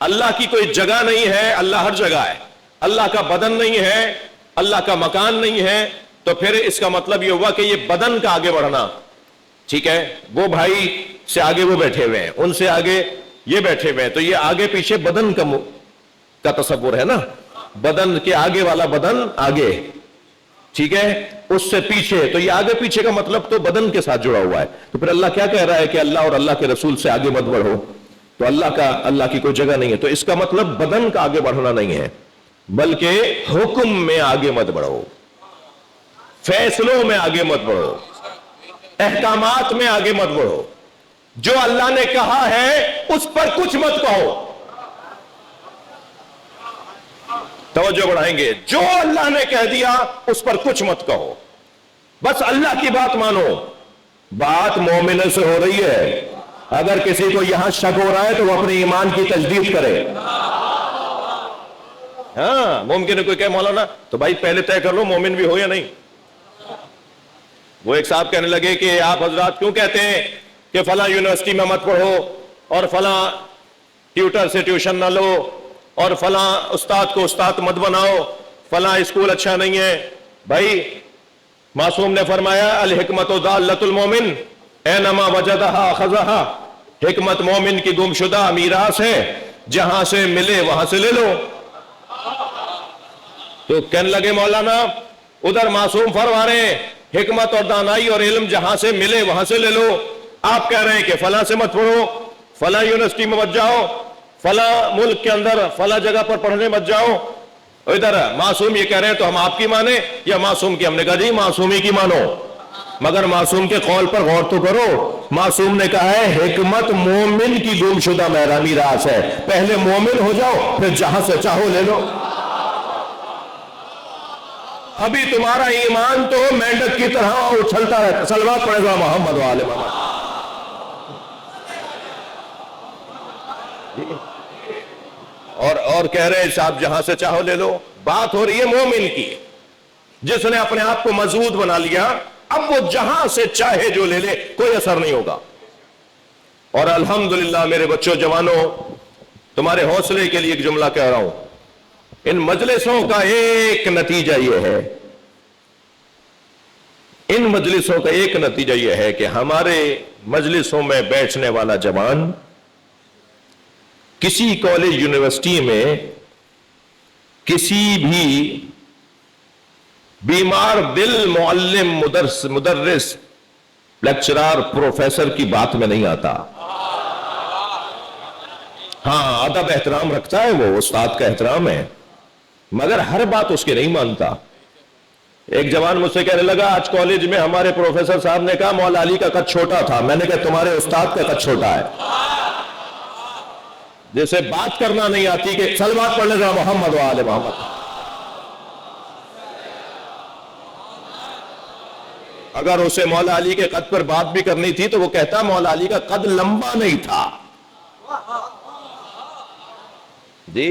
[SPEAKER 1] اللہ کی کوئی جگہ نہیں ہے، اللہ ہر جگہ ہے. اللہ کا بدن نہیں ہے، اللہ کا مکان نہیں ہے. تو پھر اس کا مطلب یہ ہوا کہ یہ بدن کا آگے بڑھنا، ٹھیک ہے، وہ بھائی سے آگے وہ بیٹھے ہوئے ہیں، ان سے آگے یہ بیٹھے ہوئے ہیں، تو یہ آگے پیچھے بدن کا کا تصور ہے نا, بدن کے آگے والا بدن آگے, ٹھیک ہے, اس سے پیچھے, تو یہ آگے پیچھے کا مطلب تو بدن کے ساتھ جڑا ہوا ہے. تو پھر اللہ کیا کہہ رہا ہے کہ اللہ اور اللہ کے رسول سے آگے مت بڑھو, تو اللہ کی کوئی جگہ نہیں ہے. تو اس کا مطلب بدن کا آگے بڑھنا نہیں ہے, بلکہ حکم میں آگے مت بڑھو, فیصلوں میں آگے مت بڑھو, احکامات میں آگے مت بڑھو. جو اللہ نے کہا ہے اس پر کچھ مت کہو. توجہ بڑھائیں گے, جو اللہ نے کہہ دیا اس پر کچھ مت کہو, بس اللہ کی بات مانو. بات مومنوں سے ہو رہی ہے, اگر کسی کو یہاں شک ہو رہا ہے تو وہ اپنے ایمان کی تجدید کرے. ہاں, ممکن ہے کوئی کہ مولانا تو بھائی پہلے طے کر لو مومن بھی ہو یا نہیں. وہ ایک صاحب کہنے لگے کہ آپ حضرات کیوں کہتے ہیں کہ فلاں یونیورسٹی میں مت پڑھو, اور فلاں ٹیوٹر سے ٹیوشن نہ لو, اور فلاں استاد کو استاد مت بناؤ, فلاں اسکول اچھا نہیں ہے. بھائی معصوم نے فرمایا الحکمت ضالۃ المومن اینما وجدہا اخذہا, حکمت مومن کی گمشدہ میراث ہے, جہاں سے ملے وہاں سے لے لو. تو کہنے لگے مولانا ادھر معصوم فرما رہے ہیں حکمت اور دانائی اور علم جہاں سے ملے وہاں سے لے لو, آپ کہہ رہے ہیں کہ فلاں سے مت پڑھو, فلاں یونیورسٹی میں مت جاؤ, فلاں ملک کے اندر فلاں جگہ پر پڑھنے مت جاؤ. ادھر معصوم یہ کہہ رہے ہیں تو ہم آپ کی مانیں یا معصوم کی؟ ہم نے کہا جی معصومی کی مانو, مگر معصوم کے قول پر غور تو کرو. معصوم نے کہا ہے حکمت مومن کی گمشدہ میراث ہے, پہلے مومن ہو جاؤ پھر جہاں سے چاہو لے لو. ابھی تمہارا ایمان تو مینڈک کی طرح اچھلتا ہے. صلوات پڑھے گا محمد وآل محمد. اور کہہ رہے ہیں صاحب جہاں سے چاہو لے لو. بات ہو رہی ہے مومن کی, جس نے اپنے آپ کو مضبوط بنا لیا, اب وہ جہاں سے چاہے جو لے لے, کوئی اثر نہیں ہوگا. اور الحمدللہ میرے بچوں جوانوں, تمہارے حوصلے کے لیے ایک جملہ کہہ رہا ہوں. ان مجلسوں کا ایک نتیجہ یہ ہے, ان مجلسوں کا ایک نتیجہ یہ ہے کہ ہمارے مجلسوں میں بیٹھنے والا جوان کسی کالج یونیورسٹی میں کسی بھی بیمار دل معلم مدرس لیکچرار پروفیسر کی بات میں نہیں آتا. ہاں ادب احترام رکھتا ہے, وہ استاد کا احترام ہے, مگر ہر بات اس کے نہیں مانتا. ایک جوان مجھ سے کہنے لگا آج کالج میں ہمارے پروفیسر صاحب نے کہا مولا علی کا قد چھوٹا تھا. میں نے کہا تمہارے استاد کا قد چھوٹا ہے, جیسے بات کرنا نہیں آتی کہ صلوات پڑھنے کا محمد وآل محمد. اگر اسے مولا علی کے قد پر بات بھی کرنی تھی تو وہ کہتا مولا علی کا قد لمبا نہیں تھا. جی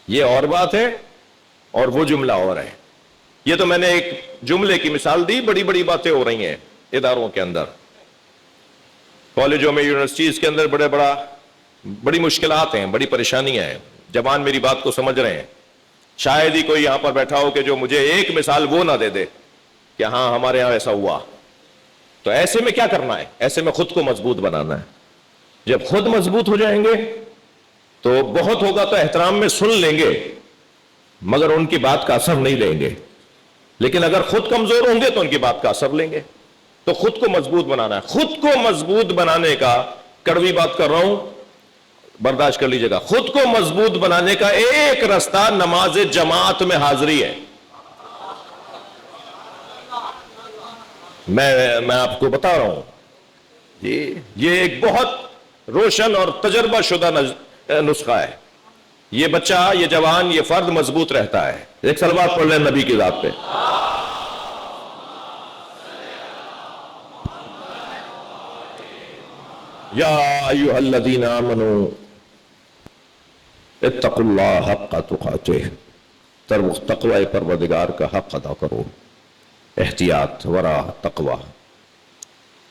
[SPEAKER 1] یہ اور بات ہے اور وہ جملہ اور ہے. یہ تو میں نے ایک جملے کی مثال دی, بڑی بڑی باتیں ہو رہی ہیں اداروں کے اندر, کالجوں میں, یونیورسٹیز کے اندر بڑی مشکلات ہیں, بڑی پریشانیاں ہیں. جوان میری بات کو سمجھ رہے ہیں. شاید ہی کوئی یہاں پر بیٹھا ہو کہ جو مجھے ایک مثال وہ نہ دے دے کہ ہاں ہمارے یہاں ایسا ہوا. تو ایسے میں کیا کرنا ہے؟ ایسے میں خود کو مضبوط بنانا ہے. جب خود مضبوط ہو جائیں گے تو بہت ہوگا تو احترام میں سن لیں گے, مگر ان کی بات کا اثر نہیں لیں گے. لیکن اگر خود کمزور ہوں گے تو ان کی بات کا اثر لیں گے. تو خود کو مضبوط بنانا ہے. خود کو مضبوط بنانے کا, کڑوی بات کر رہا ہوں برداشت کر لیجئے گا, خود کو مضبوط بنانے کا ایک راستہ نماز جماعت میں حاضری ہے. میں آپ کو بتا رہا ہوں, یہ ایک بہت روشن اور تجربہ شدہ نسخہ ہے. یہ بچہ, یہ جوان, یہ فرد مضبوط رہتا ہے. ایک صلوات پڑھ لیں نبی کی ذات پہ. یا ایھا الذین آمنوا اتقوا اللہ حق تقاتہ, تقوی پروردگار کا حق ادا کرو. احتیاط, ورع, تقوی.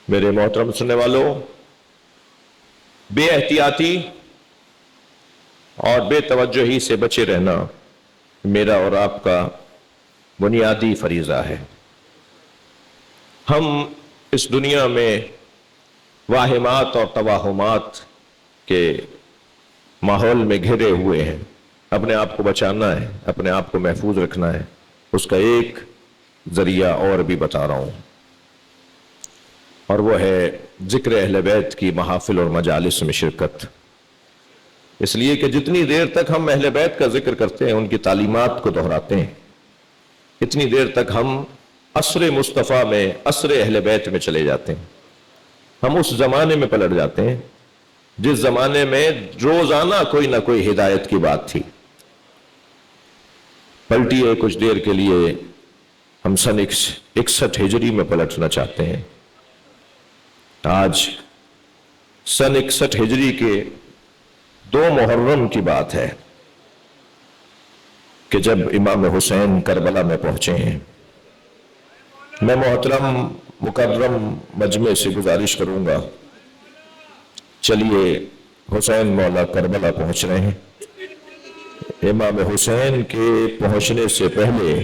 [SPEAKER 1] میرے محترم سننے والوں, بے احتیاطی اور بے توجہی سے بچے رہنا میرا اور آپ کا بنیادی فریضہ ہے. ہم اس دنیا میں واہمات اور توہمات کے ماحول میں گھرے ہوئے ہیں. اپنے آپ کو بچانا ہے، اپنے آپ کو محفوظ رکھنا ہے، اس کا ایک ذریعہ اور بھی بتا رہا ہوں، اور وہ ہے ذکر اہل بیت کی محافل اور مجالس میں شرکت۔ اس لیے کہ جتنی دیر تک ہم اہل بیت کا ذکر کرتے ہیں، ان کی تعلیمات کو دہراتے ہیں، اتنی دیر تک ہم عصر مصطفیٰ میں، عصر اہل بیت میں چلے جاتے ہیں۔ ہم اس زمانے میں پلٹ جاتے ہیں جس زمانے میں روزانہ کوئی نہ کوئی ہدایت کی بات تھی۔ پلٹیے کچھ دیر کے لیے، ہم سن 61 ہجری میں پلٹنا چاہتے ہیں۔ آج سن 61 ہجری کے 2 محرم کی بات ہے کہ جب امام حسین کربلا میں پہنچے ہیں۔ میں محترم مکرم مجمع سے گزارش کروں گا، چلیے حسین مولا کربلا پہنچ رہے ہیں، امام حسین کے پہنچنے سے پہلے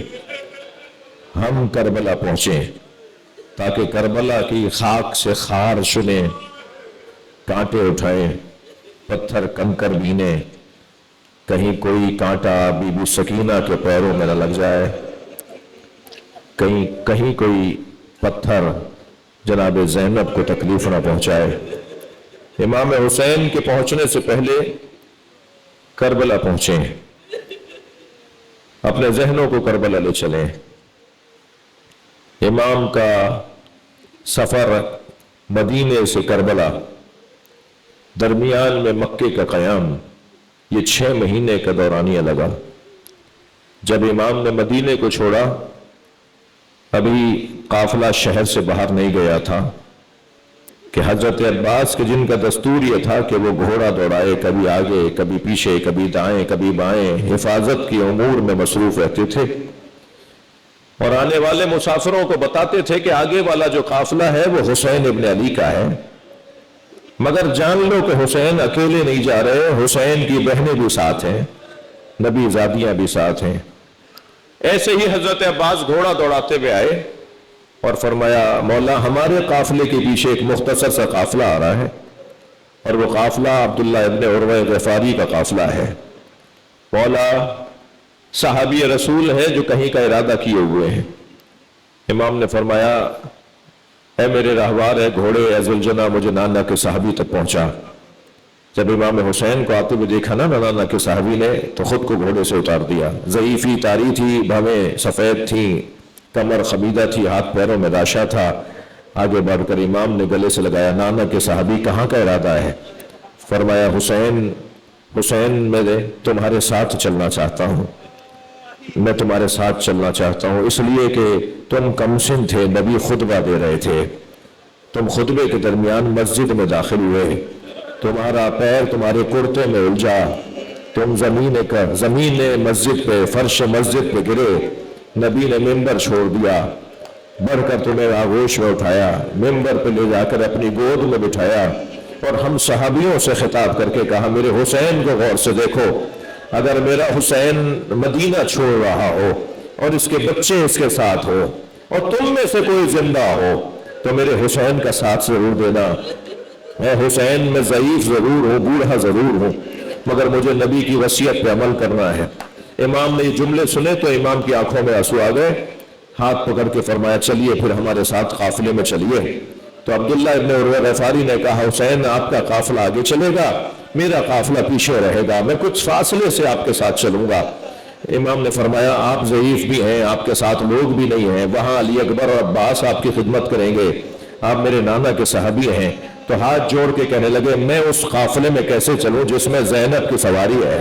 [SPEAKER 1] ہم کربلا پہنچیں تاکہ کربلا کی خاک سے خار چنیں، کانٹے اٹھائیں، پتھر کنکر بینے، کہیں کوئی کانٹا بی بی سکینہ کے پیروں میں نہ لگ جائے، کہیں کوئی پتھر جناب زینب کو تکلیف نہ پہنچائے۔ امام حسین کے پہنچنے سے پہلے کربلا پہنچیں، اپنے ذہنوں کو کربلا لے چلیں۔ امام کا سفر مدینے سے کربلا، درمیان میں مکے کا قیام، یہ 6 مہینے کا دورانیہ لگا۔ جب امام نے مدینے کو چھوڑا، ابھی قافلہ شہر سے باہر نہیں گیا تھا کہ حضرت عباس کے جن کا دستور یہ تھا کہ وہ گھوڑا دوڑائے، کبھی آگے کبھی پیچھے، کبھی دائیں کبھی بائیں، حفاظت کی امور میں مصروف رہتے تھے، اور آنے والے مسافروں کو بتاتے تھے کہ آگے والا جو قافلہ ہے وہ حسین ابن علی کا ہے، مگر جان لو کہ حسین اکیلے نہیں جا رہے، حسین کی بہنیں بھی ساتھ ہیں، نبی زادیاں بھی ساتھ ہیں۔ ایسے ہی حضرت عباس گھوڑا دوڑاتے ہوئے آئے اور فرمایا، مولا ہمارے قافلے کے پیچھے ایک مختصر سا قافلہ آ رہا ہے، اور وہ قافلہ عبداللہ ابن عروہ غفاری کا قافلہ ہے، مولا صحابی رسول ہے جو کہیں کا ارادہ کیے ہوئے ہیں۔ امام نے فرمایا، اے میرے راہوار ہے گھوڑے، اے ذوالجناح مجھے نانا کے صحابی تک پہنچا۔ جب امام حسین کو آتے ہوئے دیکھا نا نانا کے صحابی نے، تو خود کو گھوڑے سے اتار دیا۔ ضعیفی تاری تھی، بھویں سفید تھیں، کمر خمیدہ تھی، ہاتھ پیروں میں راشا تھا۔ آگے بڑھ کر امام نے گلے سے لگایا، نانا کے صحابی کہاں کا ارادہ ہے؟ فرمایا، حسین میں تمہارے ساتھ چلنا چاہتا ہوں، میں تمہارے ساتھ چلنا چاہتا ہوں، اس لیے کہ تم کمسن تھے، نبی خطبہ دے رہے تھے، تم خطبے کے درمیان مسجد میں داخل ہوئے، تمہارا پیر تمہارے کرتے میں الجھا، تم زمین مسجد پہ، فرش مسجد پہ گرے، نبی نے ممبر چھوڑ دیا، بڑھ کر تمہیں آغوش میں اٹھایا، ممبر پہ لے جا کر اپنی گود میں بٹھایا، اور ہم صحابیوں سے خطاب کر کے کہا، میرے حسین کو غور سے دیکھو، اگر میرا حسین مدینہ چھوڑ رہا ہو اور اس کے بچے اس کے ساتھ ہو اور تم میں سے کوئی زندہ ہو تو میرے حسین کا ساتھ ضرور دینا۔ میں حسین میں ضعیف ضرور ہوں، بوڑھا ضرور ہوں، مگر مجھے نبی کی وصیت پہ عمل کرنا ہے۔ امام نے یہ جملے سنے تو امام کی آنکھوں میں آنسو آ گئے، ہاتھ پکڑ کے فرمایا، چلیے پھر ہمارے ساتھ قافلے میں چلیے۔ تو عبداللہ ابن عروہ غفاری نے کہا، حسین آپ کا قافلہ آگے چلے گا، میرا قافلہ پیچھے رہے گا، میں کچھ فاصلے سے آپ کے ساتھ چلوں گا۔ امام نے فرمایا، آپ ضعیف بھی ہیں، آپ کے ساتھ لوگ بھی نہیں ہیں، وہاں علی اکبر اور عباس آپ کی خدمت کریں گے، آپ میرے نانا کے صحابی ہیں۔ تو ہاتھ جوڑ کے کہنے لگے، میں اس قافلے میں کیسے چلوں جس میں زینب کی سواری ہے؟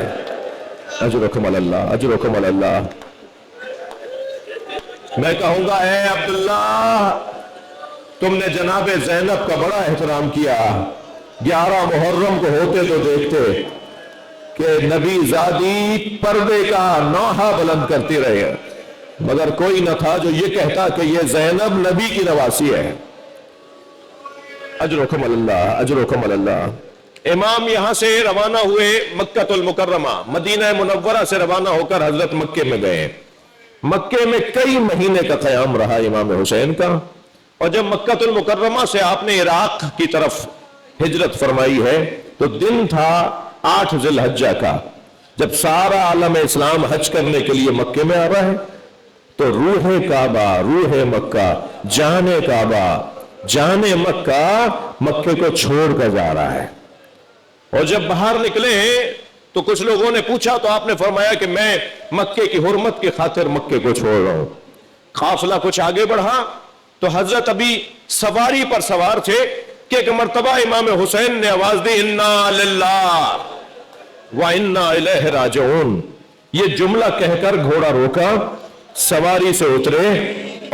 [SPEAKER 1] اجرکم اللہ، اجرکم اللہ۔ میں کہوں گا، اے عبداللہ، تم نے جناب زینب کا بڑا احترام کیا، 11 محرم کو ہوتے تو دیکھتے کہ نبی زادی پردے کا نوحہ بلند کرتی رہے، مگر کوئی نہ تھا جو یہ کہتا کہ یہ زینب نبی کی نواسی ہے۔ اجرکم اللہ، اجرکم اللہ۔ امام یہاں سے روانہ ہوئے مکہ المکرمہ، مدینہ منورہ سے روانہ ہو کر حضرت مکے میں گئے۔ مکے میں کئی مہینے کا قیام رہا امام حسین کا، اور جب مکہ المکرمہ سے آپ نے عراق کی طرف ہجرت فرمائی ہے تو دن تھا 8 ذی الحجہ کا، جب سارا عالم اسلام حج کرنے کے لیے مکے میں آ رہا ہے تو روح کعبہ، روح مکہ، جان کعبہ، جان مکہ مکے کو چھوڑ کر جا رہا ہے۔ اور جب باہر نکلے ہیں تو کچھ لوگوں نے پوچھا تو آپ نے فرمایا کہ میں مکے کی حرمت کی خاطر مکے کو چھوڑ رہا ہوں۔ قافلہ کچھ آگے بڑھا تو حضرت ابھی سواری پر سوار تھے کہ ایک مرتبہ امام حسین نے آواز دی انا للہ وَإِنَّا إِلَيْهِ رَاجِعُونَ، یہ جملہ کہہ کر گھوڑا روکا، سواری سے اترے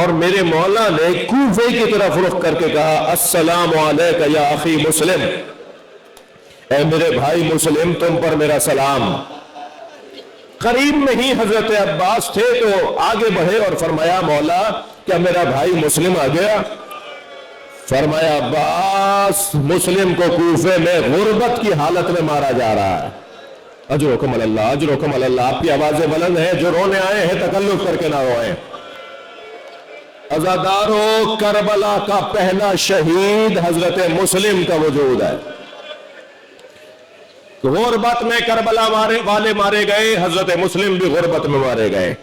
[SPEAKER 1] اور میرے مولا نے کوفے کی طرف رخ کر کے کہا السلام علیکہ یا اخی مسلم، اے میرے بھائی مسلم تم پر میرا سلام۔ قریب میں ہی حضرت عباس تھے تو آگے بڑھے اور فرمایا مولا کیا میرا بھائی مسلم آ گیا؟ فرمایا عباس مسلم کو کوفے میں غربت کی حالت میں مارا جا رہا ہے۔ اجرکم اللہ، اجرکم اللہ، آپ کی آوازیں بلند ہیں، جو رونے آئے ہیں تکلف کر کے نہ روئیں۔ عزادارو کربلا کا پہلا شہید حضرت مسلم کا وجود ہے۔ غربت میں کربلا والے مارے گئے، حضرت مسلم بھی غربت میں مارے گئے۔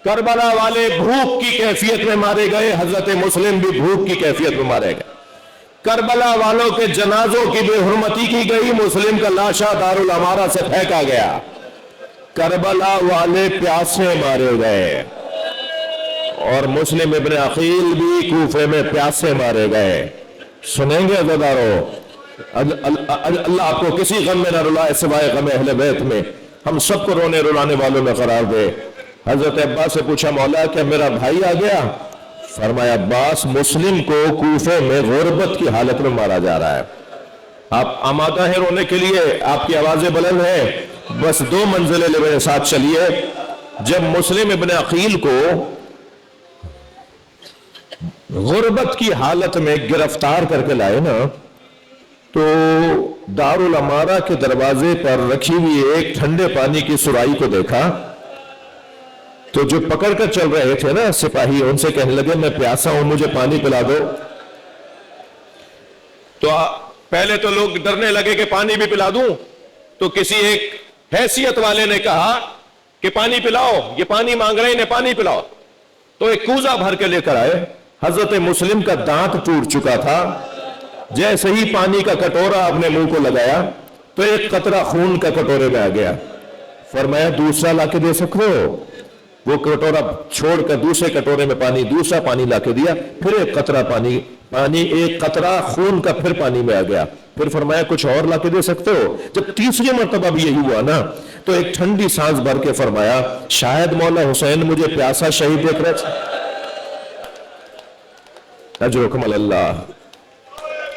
[SPEAKER 1] کربلا والے بھوک کی کیفیت میں مارے گئے، حضرت مسلم بھی بھوک کی کیفیت میں مارے گئے۔ کربلا والوں کے جنازوں کی بے حرمتی کی گئی، مسلم کا لاشا دارالعمارہ سے پھینکا گیا۔ کربلا والے پیاسے مارے گئے اور مسلم ابن عقیل بھی کوفے میں پیاسے مارے گئے۔ سنیں گے عزادارو، اللہ آپ کو کسی غم میں نہ رلائے سوائے غم اہل بیت میں، ہم سب کو رونے رلانے والوں میں قرار دے۔ حضرت عباس سے پوچھا مولا کیا میرا بھائی آ گیا؟ فرمایا عباس مسلم کو کوفے میں غربت کی حالت میں مارا جا رہا ہے۔ آپ آمادہ ہیں رونے کے لیے؟ آپ کی آوازیں بلند ہیں، بس 2 منزلیں لے میرے ساتھ چلیے۔ جب مسلم ابن عقیل کو غربت کی حالت میں گرفتار کر کے لائے نا تو دارالعمارہ کے دروازے پر رکھی ہوئی ایک ٹھنڈے پانی کی سرائی کو دیکھا تو جو پکڑ کر چل رہے تھے نا سپاہی ان سے کہنے لگے میں پیاسا ہوں مجھے پانی پلا دو۔ تو پہلے تو لوگ ڈرنے لگے کہ پانی بھی پلا دوں، تو کسی ایک حیثیت والے نے کہا کہ پانی پلاؤ، یہ پانی مانگ رہے ہیں انہیں پانی پلاؤ۔ تو ایک کوزہ بھر کے لے کر آئے۔ حضرت مسلم کا دانت ٹوٹ چکا تھا، جیسے ہی پانی کا کٹورا اپنے منہ کو لگایا تو ایک قطرہ خون کا کٹورے میں آ گیا۔ فرمایا دوسرا لا کے دے سکتے ہو؟ وہ کٹورا چھوڑ کر دوسرے کٹورے میں پانی، دوسرا پانی لا کے دیا، پھر ایک قطرہ پانی، ایک قطرہ خون کا پھر پانی میں آ گیا۔ پھر فرمایا کچھ اور لا کے دے سکتے ہو؟ جب تیسری مرتبہ بھی یہی ہوا نا تو ایک ٹھنڈی سانس بھر کے فرمایا شاید مولا حسین مجھے پیاسا شہید دیکھ رہے تھے۔ اجرکم اللہ،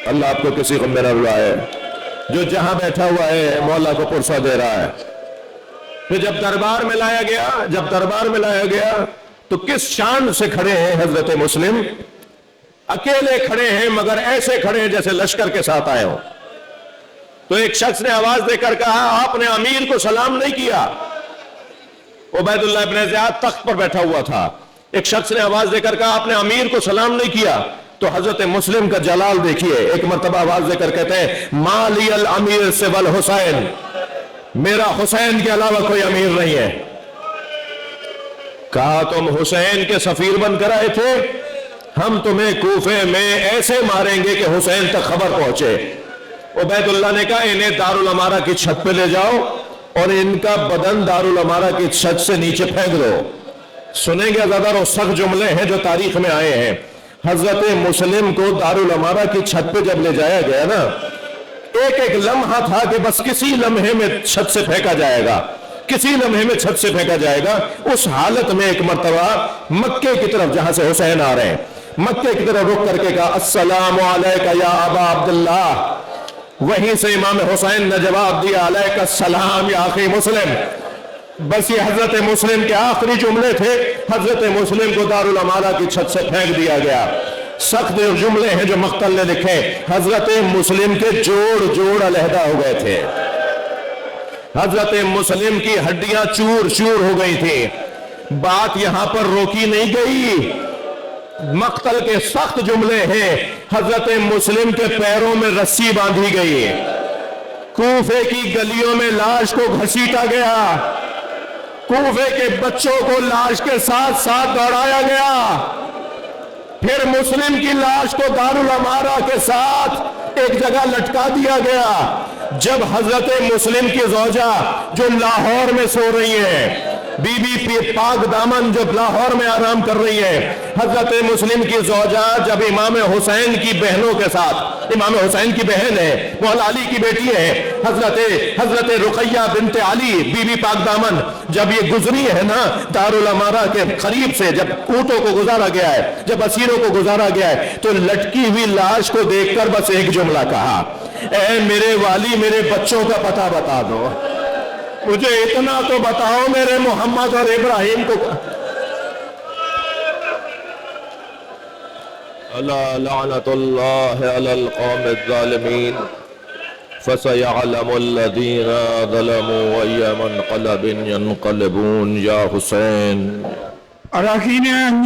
[SPEAKER 1] اللہ آپ کو کسی غم میں نہ رلائے، جو جہاں بیٹھا ہوا ہے مولا کو پرسہ دے رہا ہے۔ پھر جب دربار میں لایا گیا تو کس شان سے کھڑے ہیں حضرت مسلم، اکیلے کھڑے ہیں مگر ایسے کھڑے ہیں جیسے لشکر کے ساتھ آئے ہوں۔ تو ایک شخص نے آواز دے کر کہا آپ نے امیر کو سلام نہیں کیا۔ عبید اللہ ابن زیاد تخت پر بیٹھا ہوا تھا، ایک شخص نے آواز دے کر کہا آپ نے امیر کو سلام نہیں کیا۔ تو حضرت مسلم کا جلال دیکھیے، ایک مرتبہ آواز دے کر کہتے ہیں مالی الامیر سوى الحسین، میرا حسین کے علاوہ کوئی امیر نہیں ہے۔ کہا تم حسین کے سفیر بن کر آئے تھے، ہم تمہیں کوفے میں ایسے ماریں گے کہ حسین تک خبر پہنچے۔ عبید اللہ نے کہا انہیں دارالعمارہ کی چھت پہ لے جاؤ اور ان کا بدن دارالعمارہ کی چھت سے نیچے پھینک دو۔ سنیں گے زیادہ اور سخت جملے ہیں جو تاریخ میں آئے ہیں۔ حضرت مسلم کو دارالعمارہ کی چھت پہ جب لے جایا گیا نا، ایک لمحہ تھا کہ بس کسی لمحے میں چھت سے پھینکا جائے گا، کسی لمحے میں چھت سے پھینکا جائے گا۔ اس حالت میں ایک مرتبہ مکے کی طرف جہاں سے حسین آ رہے ہیں، مکے کی طرف رک کر کے کہا السلام علیکہ یا ابا عبداللہ، وہیں سے امام حسین نے جواب دیا علیکہ السلام یا اخی مسلم۔ بس یہ حضرت مسلم کے آخری جملے تھے، حضرت مسلم کو دارالعمارہ کی چھت سے پھینک دیا گیا۔ سخت جملے ہیں جو مقتل نے لکھے، حضرت مسلم کے جوڑ علیحدہ ہو گئے تھے، حضرت مسلم کی ہڈیاں چور چور ہو گئی تھی۔ بات یہاں پر روکی نہیں گئی، مقتل کے سخت جملے ہیں، حضرت مسلم کے پیروں میں رسی باندھی گئی، کوفے کی گلیوں میں لاش کو گھسیٹا گیا، کوفے کے بچوں کو لاش کے ساتھ ساتھ دوڑایا گیا، پھر مسلم کی لاش کو دارالامارہ کے ساتھ ایک جگہ لٹکا دیا گیا۔ جب حضرت مسلم کی زوجہ جو لاہور میں سو رہی ہے، بی بی پاک دامن جو لاہور میں آرام کر رہی ہے، حضرت مسلم کی زوجہ جب امام حسین کی بہنوں کے ساتھ، امام حسین کی بہن ہے، مولا علی کی بیٹی ہے، حضرت رقیہ بنت علی بی بی پاک دامن، جب یہ گزری ہے نا دارالامارہ کے قریب سے، جب اونٹوں کو گزارا گیا ہے، جب اسیروں کو گزارا گیا ہے، تو لٹکی ہوئی لاش کو دیکھ کر بس ایک جملہ کہا، اے میرے والی میرے بچوں کا پتہ بتا دو، مجھے اتنا تو بتاؤ میرے محمد اور ابراہیم کو۔ الا لعنت اللہ علی القوم الظالمین فسيعلم الذين ظلموا أي منقلب ينقلبون۔ یا حسین
[SPEAKER 2] اراکین